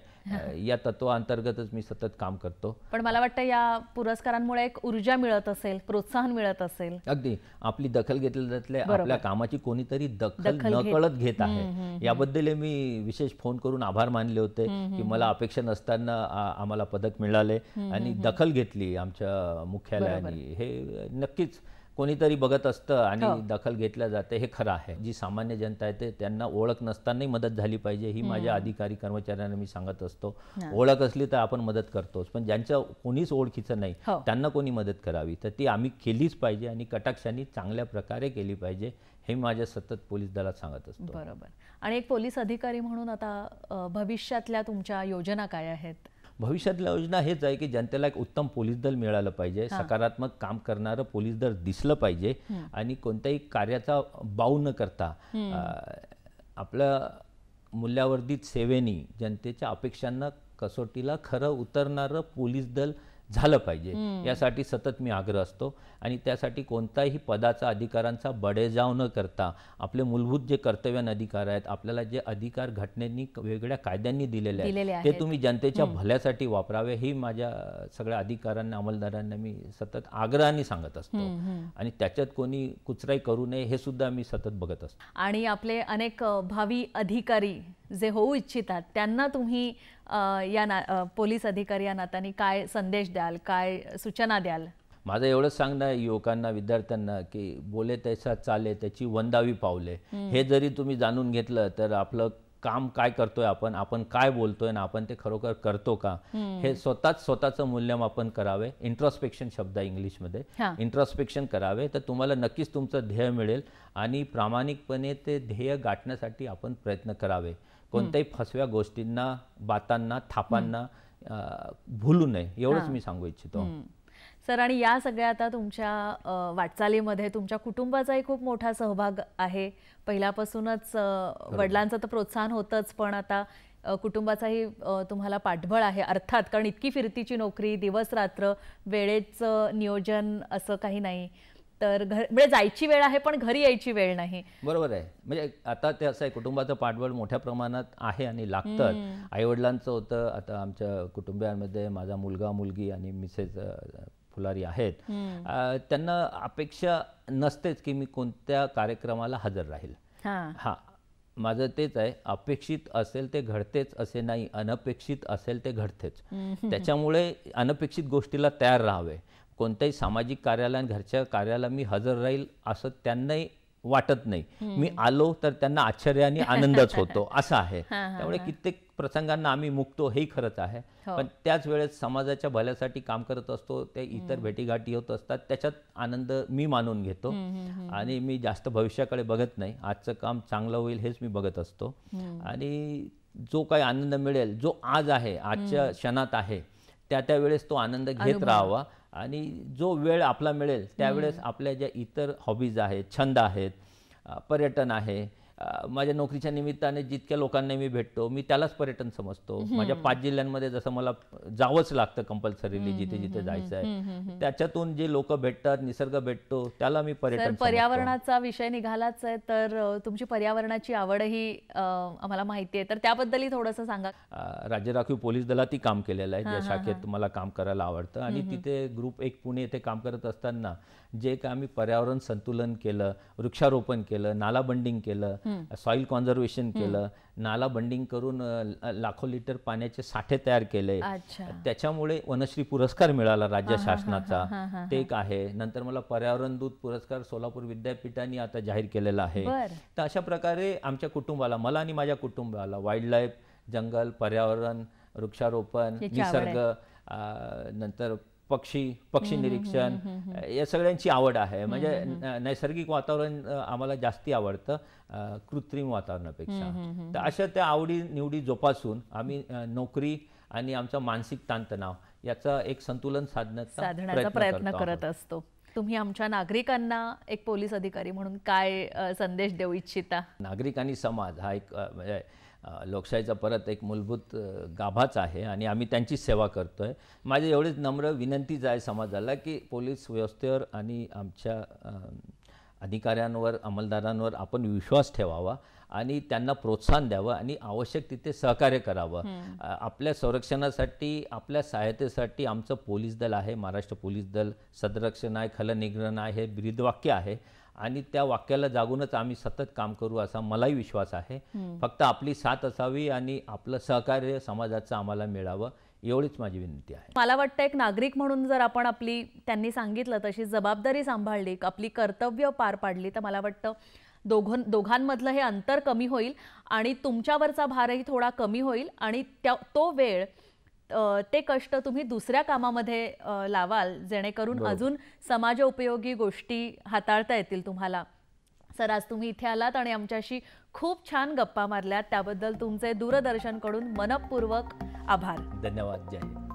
Speaker 2: या तत्वाअंतर्गतच मी सतत काम करतो.
Speaker 1: पण मला वाटतं या पुरस्कारांमुळे एक ऊर्जा मिळत असेल, प्रोत्साहन मिळत असेल.
Speaker 2: अगदी आपली दखल घेतली जाते, आपल्या कामाची कोणीतरी दखल नकळत घेत आहे. याबद्दल मी विशेष फोन करून आभार मानले होते की मला अपेक्षा नसताना आम्हाला पदक मिळाले आणि दखल घेतली आमच्या मुख्यालयाने. हे नक्कीच कोणीतरी बघत असतं आणि दखल घेतल्या जाते, हे खरं आहे. जी सामान्य जनता आहे त्यांना ओळख नसतानाही मदत झाली पाहिजे, ही माझ्या अधिकारी कर्मचाऱ्यांना मी सांगत असतो. ओळख असली तर आपण मदत करतोच, पण ज्यांच्या कोणीच ओळखीचं नाही त्यांना कोणी मदत करावी तर ती आम्ही केलीच पाहिजे आणि कटाक्षाने चांगल्या प्रकारे केली पाहिजे, हे माझ्या सतत पोलीस दलात सांगत असतो.
Speaker 1: बरोबर. आणि एक पोलीस अधिकारी म्हणून आता भविष्यातल्या तुमच्या योजना काय आहेत?
Speaker 2: भविष्यातल्या योजना हेच आहे की जनतेला एक उत्तम पोलीस दल मिळालं पाहिजे, सकारात्मक काम करणारं पोलीस दल दिसलं पाहिजे आणि कोणत्याही कार्याचा बाऊ न करता आपल्या मूल्यावर्धित सेवेनी जनतेच्या अपेक्षांना कसोटीला खरं उतरणारं पोलीस दल झालं पाहिजे यासाठी सतत मी आग्रह असतो आणि त्यासाठी कोणताही पदाचा अधिकारांचा बडेजाव न करता आपले मूलभूत जे कर्तव्य आणि अधिकार आहेत, आपल्याला जे अधिकार घटनेने वेगवेगळ्या कायद्यांनी दिलेले आहेत ते तुम्ही जनतेच्या भल्यासाठी वापरावे ही माझ्या सगळ्या अधिकाऱ्यांना अंमलदारांना मी सतत आग्रहाने सांगत असतो आणि त्याच्यात कोणी कुचराई करू नये हे सुद्धा मी सतत बघत असतो.
Speaker 1: आणि आपले अनेक भावी अधिकारी जे होऊ इच्छितात त्यांना तुम्ही पोलीस अधिकारी या नात्याने काय संदेश द्याल, काय सूचना द्याल?
Speaker 2: माझं एवढंच सांगणं आहे युवकांना, विद्यार्थ्यांना की बोले तैसा चाले त्याची वंदावी पावले. हे जरी तुम्ही जाणून घेतलं तर आपलं काम काय करतोय, आपण काय बोलतोय ना आपण ते खरोखर करतो का हे स्वतःचं मूल्यमापन करावे. इंट्रोस्पेक्शन शब्द आहे इंग्लिशमध्ये, इंट्रोस्पेक्शन करावे तर तुम्हाला नक्कीच तुमचं ध्येय मिळेल आणि प्रामाणिकपणे ते ध्येय गाठण्यासाठी आपण प्रयत्न करावे. कोणत्याही फसव्या गोष्टींना, बातांना, थापांना भूलू नये एवढंच मी सांगू इच्छितो.
Speaker 1: सर, आणि या सगळ्या आता तुमच्या वाटचालीमध्ये तुमच्या कुटुंबाचाही खूप मोठा सहभाग आहे. पहिल्यापासूनच वडिलांचं तर प्रोत्साहन होतंच, पण आता कुटुंबाचाही तुम्हाला पाठबळ आहे अर्थात, कारण इतकी फिरतीची नोकरी, दिवस रात्र, वेळेचं नियोजन असं काही नाही. तर म्हणजे जायची वेळ आहे पण घरी यायची वेळ नाही.
Speaker 2: बरोबर आहे. म्हणजे आता ते असं आहे, कुटुंबाचं पाठबळ मोठ्या प्रमाणात आहे आणि लागतं. आईवडिलांचं होतं, आता आमच्या कुटुंबियांमध्ये माझा मुलगा, मुलगी आणि मिसेस फुलारी आहेत. त्यांना अपेक्षा नसतेच की मी कोणत्या कार्यक्रमाला हजर राहील. माझं तेच आहे, अपेक्षित असेल ते घडतेच असे नाही, अनपेक्षित असेल ते घडतेच. त्याच्यामुळे अनपेक्षित गोष्टीला तयार राहावे. कोणत्याही सामाजिक कार्याला आणि घरच्या कार्याला मी हजर राहील असं त्यांनाही वाटत नाही. मी आलो तर त्यांना आश्चर्य आणि आनंदच होतो असं आहे. त्यामुळे कित्येक प्रसंगांना आम्ही मुकतो हेही खरंच आहे, पण त्याच वेळेस समाजाच्या भल्यासाठी काम करत असतो. ते इतर भेटीगाठी होत असतात, त्याच्यात आनंद मी मानून घेतो आणि मी जास्त भविष्याकडे बघत नाही. आजचं काम चांगलं होईल हेच मी बघत असतो आणि जो काही आनंद मिळेल, जो आज आहे, आजच्या क्षणात आहे, त्या वेळेस तो आनंद घेत राहावा आणि जो वेळ आपला मिळेल त्यावेळेस आपल्या ज्या इतर हॉबीज आहेत, छंद आहेत, पर्यटन आहे, माझ्या नोकरीच्या निमित्ताने जितक्या लोकांना मी भेटतो मी त्यालाच पर्यटन समजतो. माझ्या 5 जिल्ह्यांमध्ये जसं मला जावंच लागतं कंपल्सरीली, जिथे जिथे जायचं आहे, त्याच्यातून जे लोक भेटतात, निसर्ग भेटतो, त्याला मी पर्यटन.
Speaker 1: पर्यावरणाचा विषय निघालाच आहे तर तुमची पर्यावरणाची आवडही आम्हाला माहिती आहे, तर त्याबद्दलही थोडंसं सांगा.
Speaker 2: राज्य राखीव पोलीस दलातही काम केलेलं आहे, ज्या शाखेत मला काम करायला आवडतं आणि तिथे ग्रुप 1 पुणे येथे काम करत असताना जे काय आम्ही पर्यावरण संतुलन केलं, वृक्षारोपण केलं, नाला बंडिंग केलं, सॉइल कॉन्झर्वेशन केलं, नाला बंडिंग करून लाखो लिटर पाण्याचे साठे तयार केले, त्याच्यामुळे वनश्री पुरस्कार मिळाला राज्य शासनाचा, ते एक आहे. नंतर मला पर्यावरण दूत पुरस्कार सोलापूर विद्यापीठाने आता जाहीर केलेला आहे. तर अशा प्रकारे आमच्या कुटुंबाला, मला आणि माझ्या कुटुंबाला वाईल्ड लाईफ, जंगल, पर्यावरण, वृक्षारोपण, निसर्ग, नंतर पक्षी निरीक्षण, या सगळ्यांची आवड आहे. म्हणजे नैसर्गिक वातावरण आम्हाला जास्ती आवडतं कृत्रिम वातावरणापेक्षा. तर अशा त्या आवडी निवडी जोपासून आम्ही नोकरी आणि आमचा मानसिक ताणतणाव याचा एक संतुलन साधण्याचा प्रयत्न करत असतो.
Speaker 1: तुम्ही आमच्या नागरिकांना एक पोलीस अधिकारी म्हणून काय संदेश देऊ इच्छिता?
Speaker 2: नागरिक आणि समाज हा एक म्हणजे लोकशाहीचा परत एक मूलभूत गाभाच आहे आणि आम्ही त्यांची सेवा करतोय. माझी एवढीच नम्र विनंतीच आहे समाजाला की पोलीस व्यवस्थेवर आणि आमच्या अधिकाऱ्यांवर, अंमलदारांवर आपण विश्वास ठेवावा आणि त्यांना प्रोत्साहन द्यावं आणि आवश्यक तिथे सहकार्य करावं. आपल्या संरक्षणासाठी, आपल्या सहायतेसाठी आमचं पोलीस दल आहे. महाराष्ट्र पोलीस दल सदरक्षण आहे, खलनिग्रहण आहे, हे ब्रीदवाक्य आहे आणि त्या वाक्याला जागूनच आम्ही सतत काम करू असा मलाही विश्वास आहे. फक्त आपली साथ असावी आणि आपलं सहकार्य समाजाचं आम्हाला मिळावं एवढीच माझी विनंती आहे.
Speaker 1: मला वाटतं एक नागरिक म्हणून जर आपण आपली, त्यांनी सांगितलं तशी जबाबदारी सांभाळली, आपली कर्तव्य पार पाडली, तर मला वाटतं दोघांमधलं हे अंतर कमी होईल आणि तुमच्यावरचा भारही थोडा कमी होईल आणि तो वेळ, ते कष्ट तुम्ही दुसऱ्या कामामध्ये लावाल, जेणेकरून अजून समाजोपयोगी गोष्टी हाताळता येतील तुम्हाला. सर, आज तुम्ही इथे आलात आणि आमच्याशी खूप छान गप्पा मारल्यात, त्याबद्दल तुमचे दूरदर्शनकडून मनपूर्वक आभार.
Speaker 2: धन्यवाद. जय हिंद.